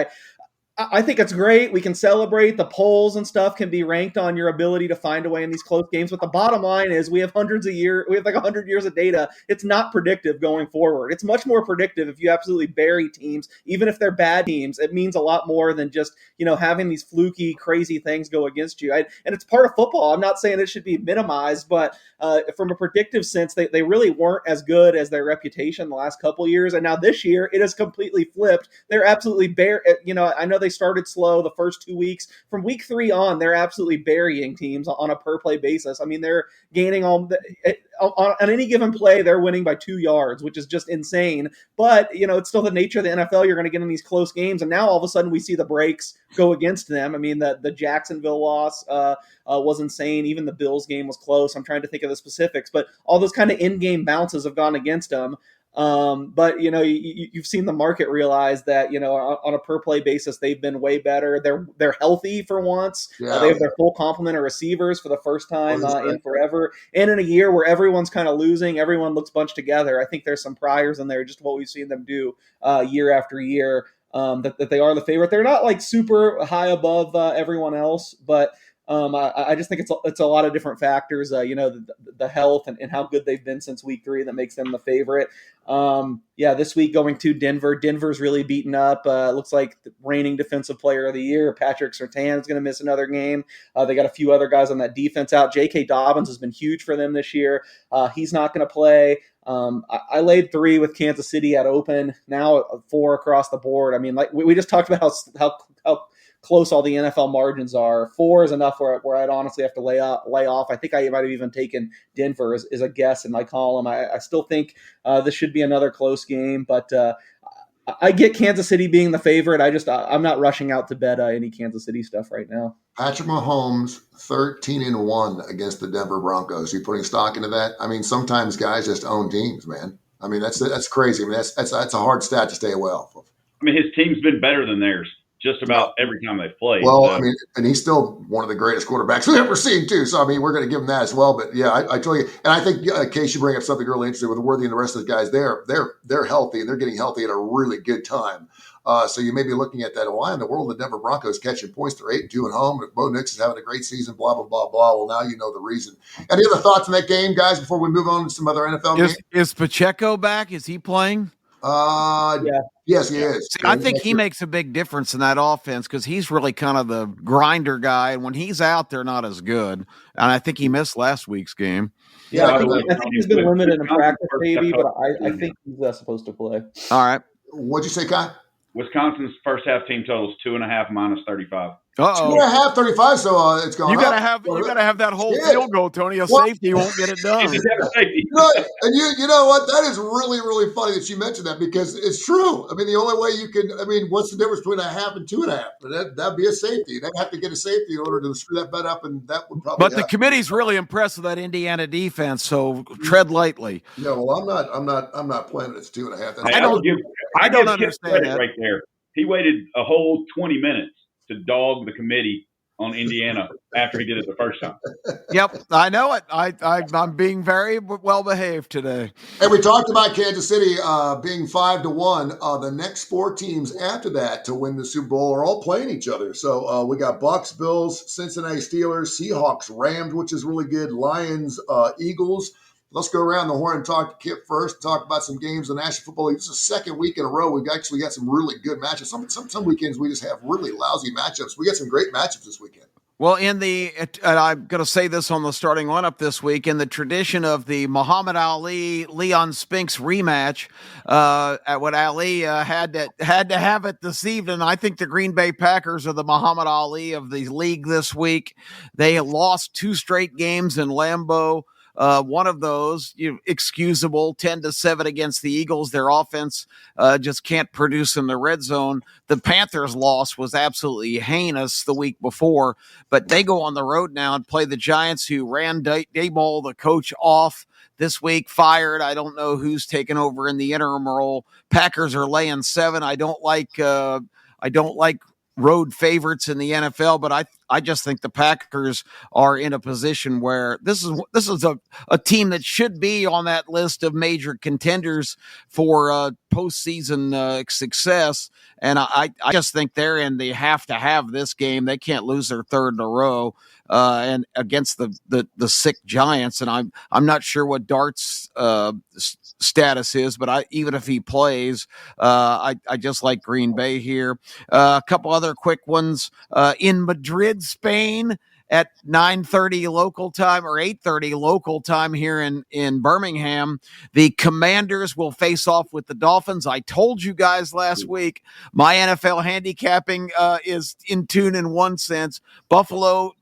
I think it's great. We can celebrate. The polls and stuff can be ranked on your ability to find a way in these close games. But the bottom line is we have hundreds of years. We have like 100 years of data. It's not predictive going forward. It's much more predictive if you absolutely bury teams, even if they're bad teams. It means a lot more than just, having these fluky, crazy things go against you. And it's part of football. I'm not saying it should be minimized, but from a predictive sense, they really weren't as good as their reputation the last couple of years. And now this year, it has completely flipped. They're absolutely I know they started slow the first 2 weeks. From week 3 on, they're absolutely burying teams on a per play basis. I mean, they're gaining on any given play, they're winning by 2 yards, which is just insane. But, it's still the nature of the NFL. You're going to get in these close games. And now all of a sudden we see the breaks go against them. I mean, the Jacksonville loss was insane. Even the Bills game was close. I'm trying to think of the specifics, but all those kind of in-game bounces have gone against them. But you've seen the market realize that on a per play basis they've been way better. They're healthy for once. Yeah. They have their full complement of receivers for the first time in forever, and in a year where everyone's kind of losing, everyone looks bunched together. I think there's some priors in there, just what we've seen them do year after year. That they are the favorite. They're not like super high above everyone else, but I just think it's a lot of different factors, the health and how good they've been since week 3 that makes them the favorite. This week going to Denver. Denver's really beaten up. Looks like the reigning defensive player of the year, Patrick Surtain, is going to miss another game. They got a few other guys on that defense out. J.K. Dobbins has been huge for them this year. He's not going to play. I laid 3 with Kansas City at open, now 4 across the board. I mean, like we just talked about how close all the NFL margins are. 4 is enough where I'd honestly have to lay off. I think I might have even taken Denver as a guess in my column. I still think this should be another close game, but I get Kansas City being the favorite. I'm not rushing out to bet any Kansas City stuff right now. Patrick Mahomes 13-1 against the Denver Broncos. You putting stock into that? I mean, sometimes guys just own teams, man. I mean, that's crazy. I mean, that's a hard stat to stay away off of. I mean, his team's been better than theirs just about every time they've played. Well, I mean, and he's still one of the greatest quarterbacks we've ever seen, too. So, I mean, we're going to give him that as well. But, yeah, I tell you, and I think, Case, you bring up something really interesting with Worthy and the rest of the guys. They're healthy, and they're getting healthy at a really good time. So you may be looking at that. Why in the world the Denver Broncos catching points? They're 8-2 at home. Bo Nix is having a great season, blah, blah, blah, blah. Well, now you know the reason. Any other thoughts on that game, guys, before we move on to some other NFL games? Is Pacheco back? Is he playing? Yeah. Yes, he is. See, I think he makes a big difference in that offense because he's really kind of the grinder guy. And when he's out, they're not as good. And I think he missed last week's game. Yeah, I think he's been limited in practice, maybe, but I think he's supposed to play. All right. What'd you say, Kai? Wisconsin's first half team total is 2.5 minus 35. 2.5, 35. So it's gone. You gotta have that whole field goal, Tony. Safety won't get it done. And you know what? That is really, really funny that you mentioned that because it's true. I mean, the only way you can. I mean, what's the difference between 1/2 and 2.5? That'd be a safety. They'd have to get a safety in order to screw that bet up, and that would probably. But the committee's really impressed with that Indiana defense, so tread lightly. Yeah, well, I'm not playing it. It's 2.5. I don't understand that right there. He waited a whole 20 minutes to dog the committee on Indiana after he did it the first time. Yep, I know it. I'm being very well behaved today. And we talked about Kansas City being 5-1. The next 4 teams after that to win the Super Bowl are all playing each other. So we got Bucks, Bills, Cincinnati Steelers, Seahawks, Rams, which is really good, Lions, Eagles. Let's go around the horn and talk to Kip first, talk about some games in National Football League. This is the second week in a row. We've actually got some really good matchups. Some weekends we just have really lousy matchups. We got some great matchups this weekend. Well, and I'm going to say this on the starting lineup this week, in the tradition of the Muhammad Ali Leon Spinks rematch, when Ali had to have it this evening. I think the Green Bay Packers are the Muhammad Ali of the league this week. They lost 2 straight games in Lambeau. One of those, excusable, 10-7 against the Eagles. Their offense just can't produce in the red zone. The Panthers' loss was absolutely heinous the week before, but they go on the road now and play the Giants, who ran Daboll, the coach, off this week, fired. I don't know who's taken over in the interim role. Packers are laying 7. I don't like road favorites in the NFL, but I just think the Packers are in a position where this is a team that should be on that list of major contenders for postseason success. And I just think they have to have this game. They can't lose their 3rd in a row. And against the sick Giants, and I'm not sure what Dart's status is, but even if he plays, I just like Green Bay here. A couple other quick ones in Madrid, Spain, at 9:30 local time or 8:30 local time here in Birmingham. The Commanders will face off with the Dolphins. I told you guys last week my NFL handicapping is in tune in one sense. Buffalo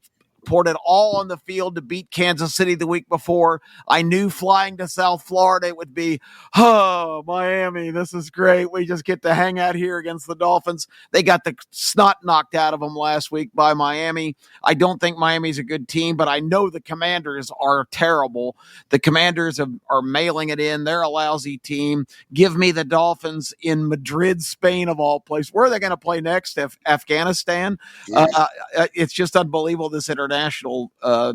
poured it all on the field to beat Kansas City the week before. I knew flying to South Florida, it would be, Miami, this is great. We just get to hang out here against the Dolphins. They got the snot knocked out of them last week by Miami. I don't think Miami's a good team, but I know the Commanders are terrible. The Commanders are mailing it in. They're a lousy team. Give me the Dolphins in Madrid, Spain, of all places. Where are they going to play next? Afghanistan? It's just unbelievable, this international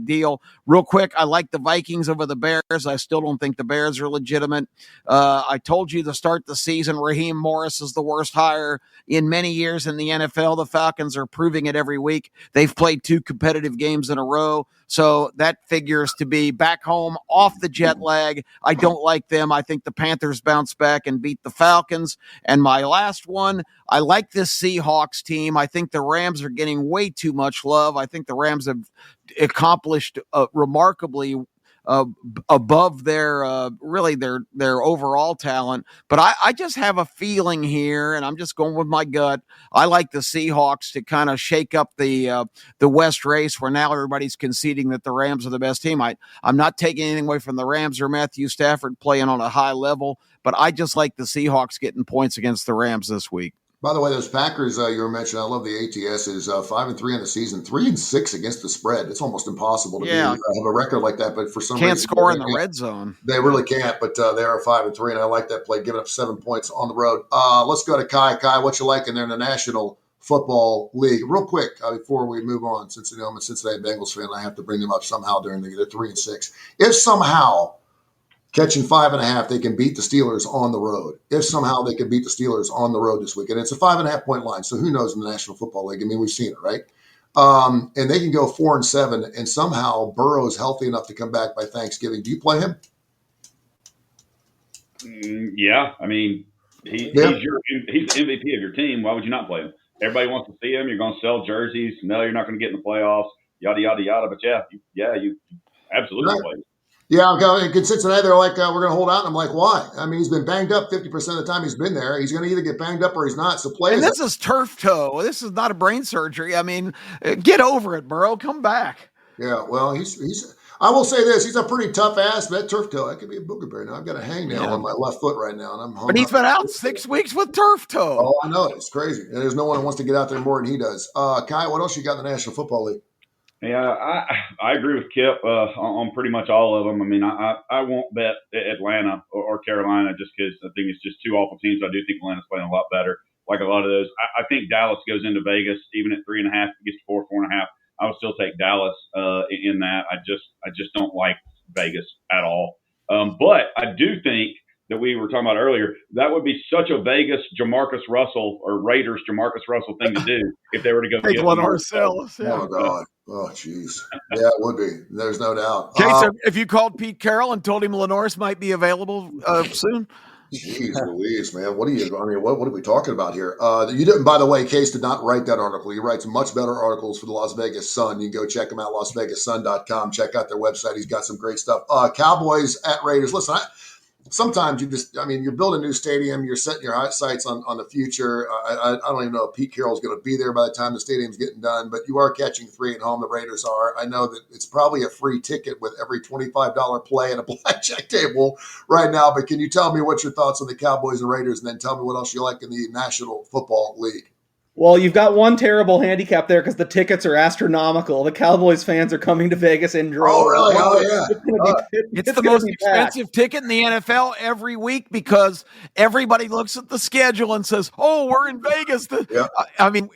deal. Real quick, I like the Vikings over the Bears. I still don't think the Bears are legitimate. I told you to start the season, Raheem Morris is the worst hire in many years in the NFL. The Falcons are proving it every week. They've played 2 competitive games in a row, so that figures to be back home off the jet lag. I don't like them. I think the Panthers bounce back and beat the Falcons. And my last one, I like this Seahawks team. I think the Rams are getting way too much love. I think the Rams have accomplished remarkably above their overall talent. But I just have a feeling here, and I'm just going with my gut. I like the Seahawks to kind of shake up the West race, where now everybody's conceding that the Rams are the best team. I'm not taking anything away from the Rams or Matthew Stafford playing on a high level, but I just like the Seahawks getting points against the Rams this week. By the way, those Packers you were mentioning, I love the ATS, is 5-3 in the season, 3-6 against the spread. It's almost impossible to have a record like that, but for some reason, can't score in the red zone. They really can't, but they are 5-3, and I like that play, giving up 7 points on the road. Let's go to Kai. Kai, what you like in there in the National Football League? Real quick, before we move on, since I'm a Cincinnati Bengals fan, I have to bring them up somehow during the 3-6. If somehow catching 5.5, they can beat the Steelers on the road. If somehow they can beat the Steelers on the road this week, and it's a 5.5 point line, so who knows in the National Football League? I mean, we've seen it, right? And they can go 4-7, and somehow Burrow's healthy enough to come back by Thanksgiving. Do you play him? Yeah, I mean, he's the MVP of your team. Why would you not play him? Everybody wants to see him. You're going to sell jerseys. No, you're not going to get in the playoffs. Yada yada yada. But you absolutely play him. Yeah, in Cincinnati, they're like, we're going to hold out. And I'm like, why? I mean, he's been banged up 50% of the time he's been there. He's going to either get banged up or he's not. So play. And this is turf toe. This is not a brain surgery. I mean, get over it, Burrow. Come back. Yeah, well, he's. I will say this: he's a pretty tough ass. That turf toe, that could be a booger bear. Now I've got a hangnail on my left foot right now, and I'm home. But he's been out 6 weeks with turf toe. Oh, I know, it's crazy. And there's no one who wants to get out there more than he does. Kai, what else you got in the National Football League? Yeah, I agree with Kip on pretty much all of them. I mean, I won't bet Atlanta or Carolina just because I think it's just 2 awful teams. I do think Atlanta's playing a lot better. Like a lot of those, I think Dallas goes into Vegas even at 3.5, gets to 4.5. I would still take Dallas in that. I just don't like Vegas at all. But I do think that we were talking about earlier, that would be such a Vegas Jamarcus Russell or Raiders Jamarcus Russell thing to do if they were to go take get one ourselves. Yeah. Oh God. Oh jeez. Yeah, it would be. There's no doubt. Okay, so if you called Pete Carroll and told him Lenoris might be available soon. Jeez Louise, man. What are we talking about here? You didn't, by the way, Case did not write that article. He writes much better articles for the Las Vegas Sun. You can go check him out, LasVegasSun.com. Check out their website. He's got some great stuff. Cowboys at Raiders. Listen, sometimes you build a new stadium, you're setting your sights on the future. I don't even know if Pete Carroll's going to be there by the time the stadium's getting done, but you are catching 3 at home. The Raiders are. I know that it's probably a free ticket with every $25 play at a blackjack table right now, but can you tell me what's your thoughts on the Cowboys and Raiders, and then tell me what else you like in the National Football League? Well, you've got one terrible handicap there because the tickets are astronomical. The Cowboys fans are coming to Vegas in droves. Oh, really? Oh, yeah. It's the most expensive ticket in the NFL every week because everybody looks at the schedule and says, "Oh, we're in Vegas." Yeah. I mean,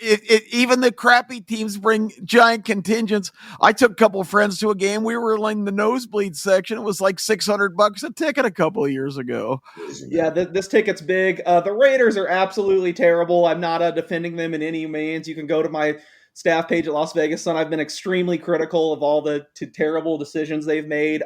even the crappy teams bring giant contingents. I took a couple of friends to a game. We were in the nosebleed section. It was like $600 a ticket a couple of years ago. Yeah, this ticket's big. The Raiders are absolutely terrible. I'm not defending them in any means. You can go to my staff page at Las Vegas Sun. I've been extremely critical of all the terrible decisions they've made.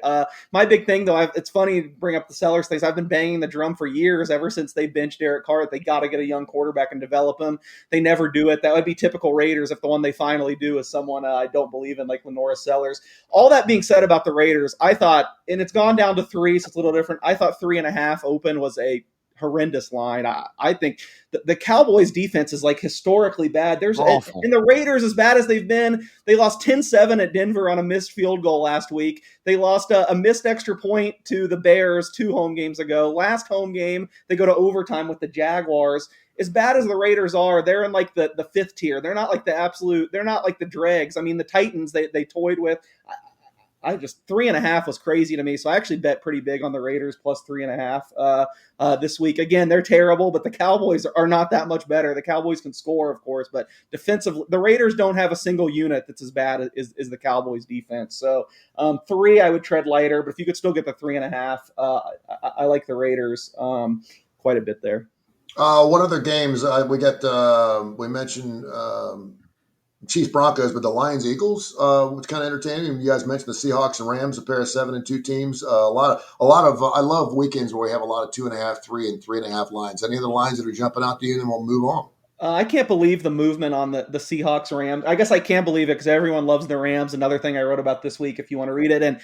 My big thing, though, it's funny to bring up the Sellers things. I've been banging the drum for years, ever since they benched Derek Carr, that they got to get a young quarterback and develop him. They never do it. That would be typical Raiders if the one they finally do is someone I don't believe in, like Lenora Sellers. All that being said about the Raiders, I thought, and it's gone down to 3, so it's a little different. I thought 3.5 open was a horrendous line. I think the Cowboys defense is like historically bad. And the Raiders, as bad as they've been, they lost 10-7 at Denver on a missed field goal last week. They lost a missed extra point to the Bears 2 home games ago. Last home game, they go to overtime with the Jaguars. As bad as the Raiders are, they're in like the 5th tier. They're not like they're not like the dregs. I mean, the Titans they toyed with. I just 3.5 was crazy to me. So I actually bet pretty big on the Raiders plus 3.5 this week. Again, they're terrible, but the Cowboys are not that much better. The Cowboys can score, of course, but defensively, the Raiders don't have a single unit that's as bad as the Cowboys defense. So 3, I would tread lighter, but if you could still get the 3.5, I like the Raiders quite a bit there. What other games we mentioned Chiefs Broncos, but the Lions Eagles, which kind of entertaining. You guys mentioned the Seahawks and Rams, a pair of 7-2 teams. A lot of. I love weekends where we have a lot of 2.5, 3, and 3.5 lines. Any of the lines that are jumping out to you, and then we'll move on. I can't believe the movement on the Seahawks Rams. I guess I can't believe it because everyone loves the Rams. Another thing I wrote about this week, if you want to read it, and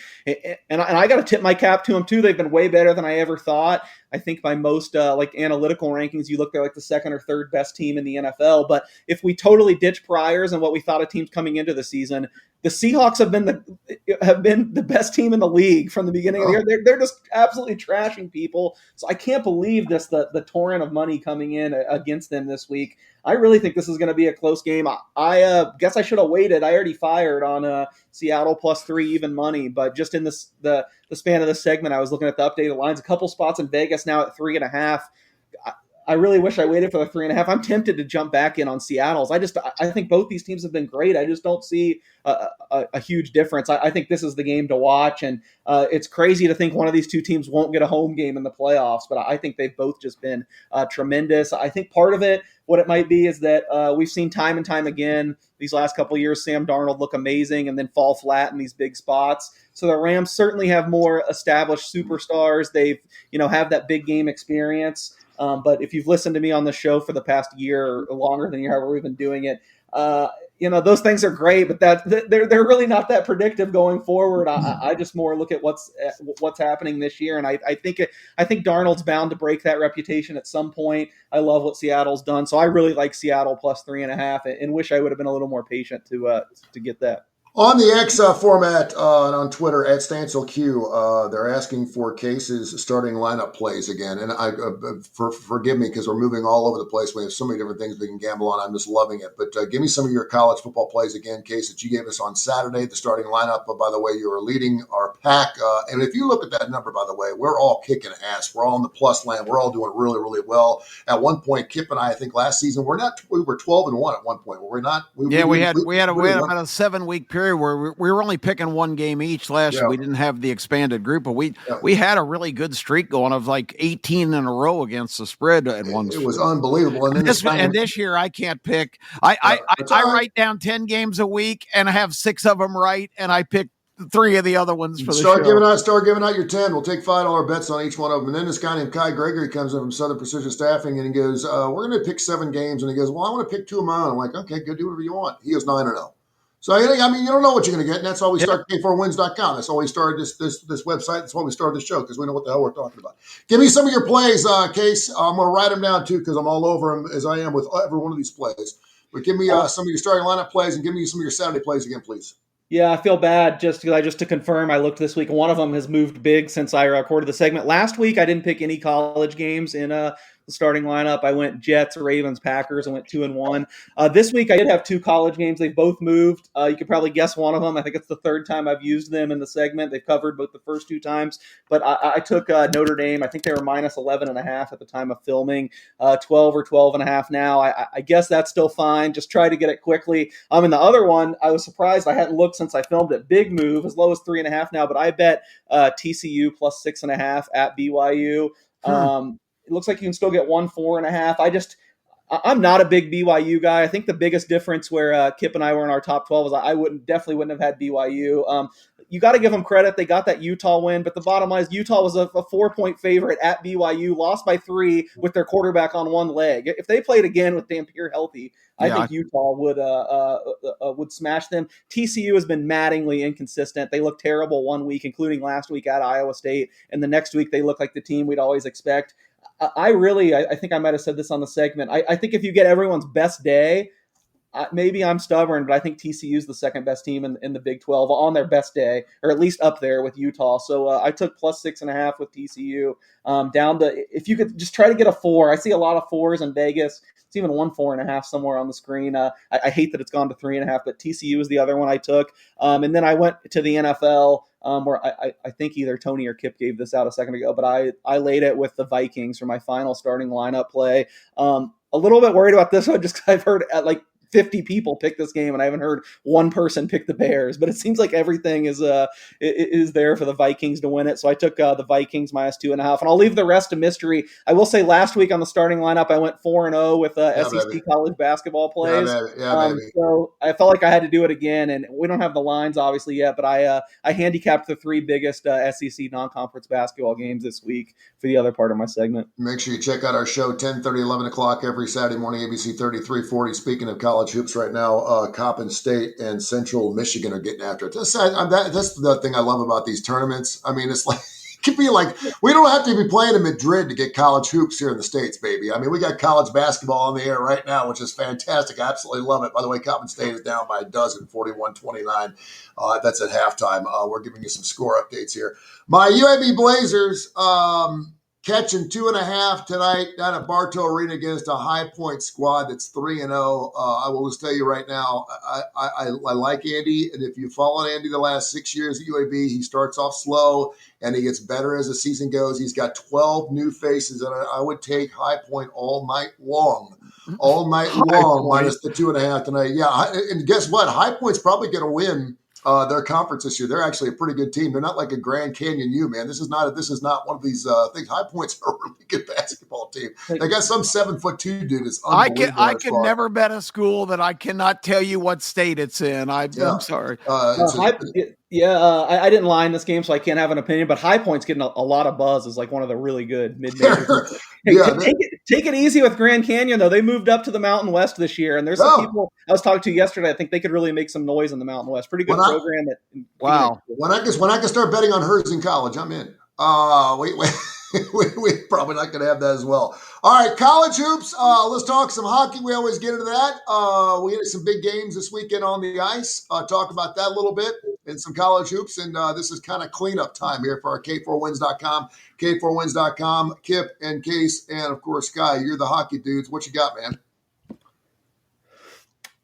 I got to tip my cap to them too. They've been way better than I ever thought. I think by most analytical rankings, you look, they're like the 2nd or 3rd best team in the NFL. But if we totally ditch priors and what we thought of teams coming into the season, the Seahawks have been the best team in the league from the beginning of the year. They're just absolutely trashing people. So I can't believe the torrent of money coming in against them this week. I really think this is going to be a close game. I guess I should have waited. I already fired on Seattle plus 3 even money, but just in the span of this segment, I was looking at the updated lines. A couple spots in Vegas now at 3.5. I really wish I waited for the 3.5. I'm tempted to jump back in on Seattle's. I think both these teams have been great. I just don't see a huge difference. I think this is the game to watch, and it's crazy to think one of these 2 teams won't get a home game in the playoffs, but I think they've both just been tremendous. I think part of it, what it might be, is that we've seen time and time again these last couple of years, Sam Darnold look amazing and then fall flat in these big spots. So the Rams certainly have more established superstars. They've have that big game experience. But if you've listened to me on the show for the past year or longer than however we've been doing it, those things are great, but they're really not that predictive going forward. I just more look at what's happening this year, and I think Darnold's bound to break that reputation at some point. I love what Seattle's done, so I really like Seattle plus 3.5, and wish I would have been a little more patient to get that. On the X format and on Twitter at StanselQ, they're asking for Case's starting lineup plays again. And forgive me because we're moving all over the place. We have so many different things we can gamble on. I'm just loving it. But give me some of your college football plays again, Case, that you gave us on Saturday, the starting lineup. But by the way, you are leading our pack. And if you look at that number, by the way, we're all kicking ass. We're all in the plus land. We're all doing really, really well. At one point, Kip and I think last season, we were 12-1 at one point. Were we not? We had about a 7-week period where we were only picking one game each last year. We didn't have the expanded group, but we had a really good streak going of like 18 in a row against the spread at one. It was unbelievable. And this year I can't pick. I write down 10 games a week and I have 6 of them right, and I pick three of the other ones for the Start show. giving out your 10. We'll take $5 bets on each one of them. And then this guy named Gregory comes in from Southern Precision Staffing, and he goes, we're going to pick 7 games. And he goes, well, I want to pick 2 of my own. I'm like, okay, go do whatever you want. He goes 9-0. So, I mean, you don't know what you're going to get. And that's why we start K4Wins.com. That's why we started this website. That's why we started the show, because we know what the hell we're talking about. Give me some of your plays, Case. I'm going to write them down, too, because I'm all over them as I am with every one of these plays. But give me some of your starting lineup plays, and give me some of your Saturday plays again, please. Yeah, I feel bad just to confirm. I looked this week. One of them has moved big since I recorded the segment. Last week, I didn't pick any college games in the starting lineup. I went Jets, Ravens, Packers. I went 2-1. This week, I did have 2 college games. They've both moved. You could probably guess one of them. I think it's the 3rd time I've used them in the segment. They've covered both the first 2 times. But I took Notre Dame. I think they were minus 11.5 at the time of filming. 12 or 12.5 now. I guess that's still fine. Just try to get it quickly. In the other one, I was surprised. I hadn't looked since I filmed it. Big move, as low as 3.5 now. But I bet TCU plus 6.5 at BYU. It looks like you can still get 4.5. I'm not a big BYU guy. I think the biggest difference where Kip and I were in our top 12 is I definitely wouldn't have had BYU. You got to give them credit. They got that Utah win, but the bottom line is Utah was a 4-point favorite at BYU, lost by 3 with their quarterback on one leg. If they played again with Dampier healthy, I think Utah would smash them. TCU has been maddeningly inconsistent. They look terrible one week, including last week at Iowa State, and the next week they look like the team we'd always expect. I think I might have said this on the segment. I think if you get everyone's best day, maybe I'm stubborn, but I think TCU is the second best team in the Big 12 on their best day, or at least up there with Utah. So I took plus 6.5 with TCU down to, if you could just try to get a 4. I see a lot of 4s in Vegas. It's even 4.5 somewhere on the screen. I hate that it's gone to 3.5, but TCU is the other one I took. And then I went to the NFL. Where I think either Tony or Kip gave this out a second ago, but I laid it with the Vikings for my final starting lineup play. A little bit worried about this one just because I've heard 50 people pick this game, and I haven't heard one person pick the Bears. But it seems like everything is there for the Vikings to win it. So I took the Vikings minus 2.5, and I'll leave the rest a mystery. I will say last week on the starting lineup, I went 4-0 with SEC college basketball plays. Baby. So I felt like I had to do it again, and we don't have the lines obviously yet, but I handicapped the 3 biggest SEC non-conference basketball games this week for the other part of my segment. Make sure you check out our show 10:30, 11 o'clock every Saturday morning, ABC 3340. Speaking of college hoops right now, Coppin State and Central Michigan are getting after it. That's the thing I love about these tournaments. I mean, it's like, it could be like, we don't have to be playing in Madrid to get college hoops here in the States, baby. I mean, we got college basketball on the air right now, which is fantastic. I absolutely love it. By the way, Coppin State is down by a dozen, 41-29. That's at halftime. We're giving you some score updates here. My UAB Blazers, catching 2.5 tonight down at Bartow Arena against a High Point squad that's 3-0. I will just tell you right now, I like Andy, and if you followed Andy the last 6 years at UAB, he starts off slow and he gets better as the season goes. He's got 12 new faces, and I would take High Point all night long. Minus the 2.5 tonight. Yeah, and guess what? High Point's probably going to win their conference this year. They're actually a pretty good team. They're not like a Grand Canyon U, man. This is not one of these things. High Point's a really good basketball team. They got some 7'2" dude. It's unbelievable. I can never bet a school that I cannot tell you what state it's in. I'm sorry. I didn't line this game, so I can't have an opinion. But High Point's getting a lot of buzz as like one of the really good mid-majors. Hey, take it easy with Grand Canyon, though. They moved up to the Mountain West this year, and there's some people I was talking to yesterday. I think they could really make some noise in the Mountain West. Pretty good program. When I can start betting on hers in college, I'm in. We're probably not going to have that as well. All right, college hoops. Let's talk some hockey. We always get into that. We had some big games this weekend on the ice. Talk about that a little bit and some college hoops. And this is kind of cleanup time here for our K4Wins.com. K4Wins.com, Kip and Case, and of course, Sky. You're the hockey dudes. What you got, man?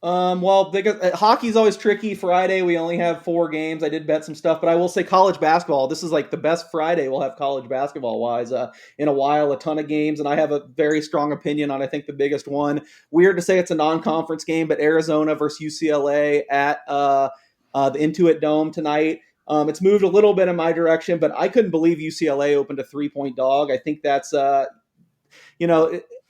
Hockey's always tricky. Friday, we only have 4 games. I did bet some stuff, but I will say college basketball. This is like the best Friday we'll have college basketball-wise in a while. A ton of games, and I have a very strong opinion on, I think, the biggest one. Weird to say it's a non-conference game, but Arizona versus UCLA at the Intuit Dome tonight. It's moved a little bit in my direction, but I couldn't believe UCLA opened a 3-point dog. I think that's,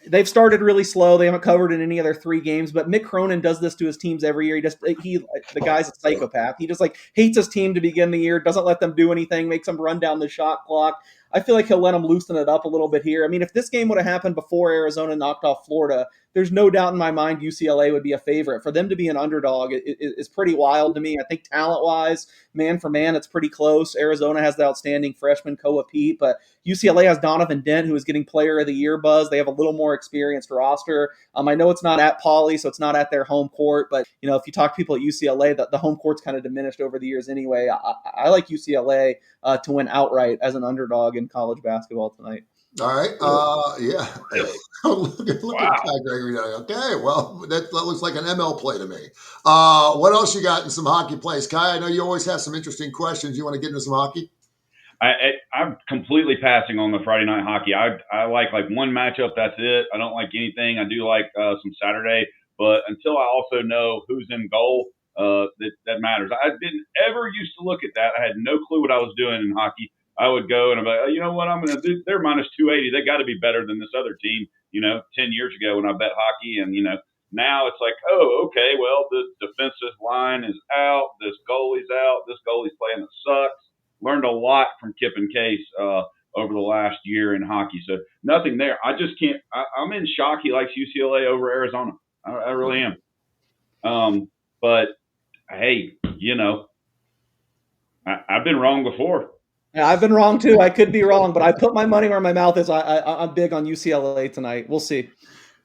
They've started really slow. They haven't covered in any of their 3 games, but Mick Cronin does this to his teams every year. The guy's a psychopath. He just like hates his team to begin the year, doesn't let them do anything, makes them run down the shot clock. I feel like he'll let them loosen it up a little bit here. I mean, if this game would have happened before Arizona knocked off Florida, there's no doubt in my mind UCLA would be a favorite. For them to be an underdog is pretty wild to me. I think talent-wise, man for man, it's pretty close. Arizona has the outstanding freshman Koa Pete, but UCLA has Donovan Dent, who is getting Player of the Year buzz. They have a little more experienced roster. I know it's not at Pauley, so it's not at their home court, but if you talk to people at UCLA, the home court's kind of diminished over the years anyway. I like UCLA to win outright as an underdog in college basketball tonight. All right. Yeah. look at Ty Gregory. Okay. Well, that looks like an ML play to me. What else you got in some hockey plays? Kai, I know you always have some interesting questions. You want to get into some hockey? I'm completely passing on the Friday night hockey. I like one matchup. That's it. I don't like anything. I do like some Saturday, but until I also know who's in goal, that matters. I didn't ever used to look at that. I had no clue what I was doing in hockey. I would go and I'm like, you know what I'm going to do? They're minus 280. They got to be better than this other team, 10 years ago when I bet hockey. And, now it's like, oh, okay, well, the defensive line is out. This goalie's out. This goalie's playing that sucks. Learned a lot from Kip and Case over the last year in hockey. So nothing there. I just can't. I'm in shock he likes UCLA over Arizona. I really am. But, hey, I've been wrong before. Yeah, I've been wrong too. I could be wrong, but I put my money where my mouth is. I'm big on UCLA tonight. We'll see.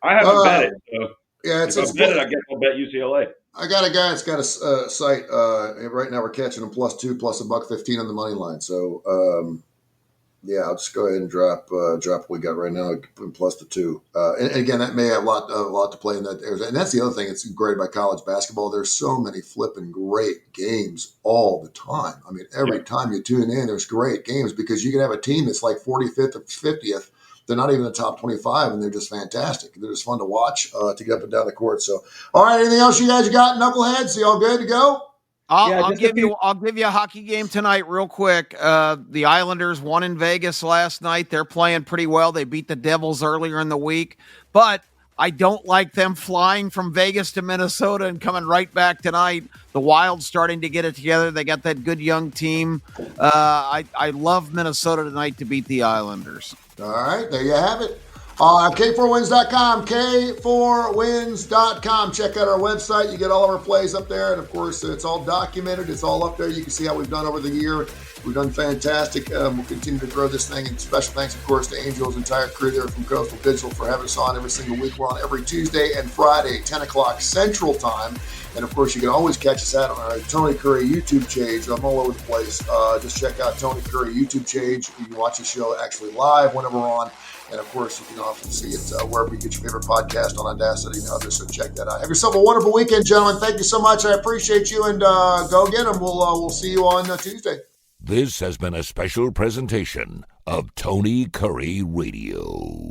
I haven't bet it. So yeah, if I bet it, I guess I'll bet UCLA. I got a guy that's got a site. Right now we're catching him +2 plus $1.15 on the money line. So, yeah, I'll just go ahead and drop what we got right now, plus the 2. And again, that may have a lot to play in that. And that's the other thing that's great about college basketball. There's so many flipping great games all the time. I mean, every time you tune in, there's great games because you can have a team that's like 45th or 50th. They're not even in the top 25, and they're just fantastic. They're just fun to watch to get up and down the court. So, all right, anything else you guys got, knuckleheads? You all good to go? I'll give you a hockey game tonight real quick. The Islanders won in Vegas last night. They're playing pretty well. They beat the Devils earlier in the week, but I don't like them flying from Vegas to Minnesota and coming right back tonight. The Wild's starting to get it together. They got that good young team. I love Minnesota tonight to beat the Islanders. All right, there you have it. K4Wins.com, K4Wins.com. Check out our website. You get all of our plays up there. And, of course, it's all documented. It's all up there. You can see how we've done over the year. We've done fantastic. We'll continue to grow this thing. And special thanks, of course, to Angel's entire crew there from Coastal Digital for having us on every single week. We're on every Tuesday and Friday, 10 o'clock Central Time. And, of course, you can always catch us out on our Tony Curry YouTube page. I'm all over the place. Just check out Tony Curry YouTube page. You can watch the show actually live whenever we're on. And, of course, you can often see it wherever you get your favorite podcast on Audacity and others. So check that out. Have yourself a wonderful weekend, gentlemen. Thank you so much. I appreciate you. And go get them. We'll see you on Tuesday. This has been a special presentation of Tony Curry Radio.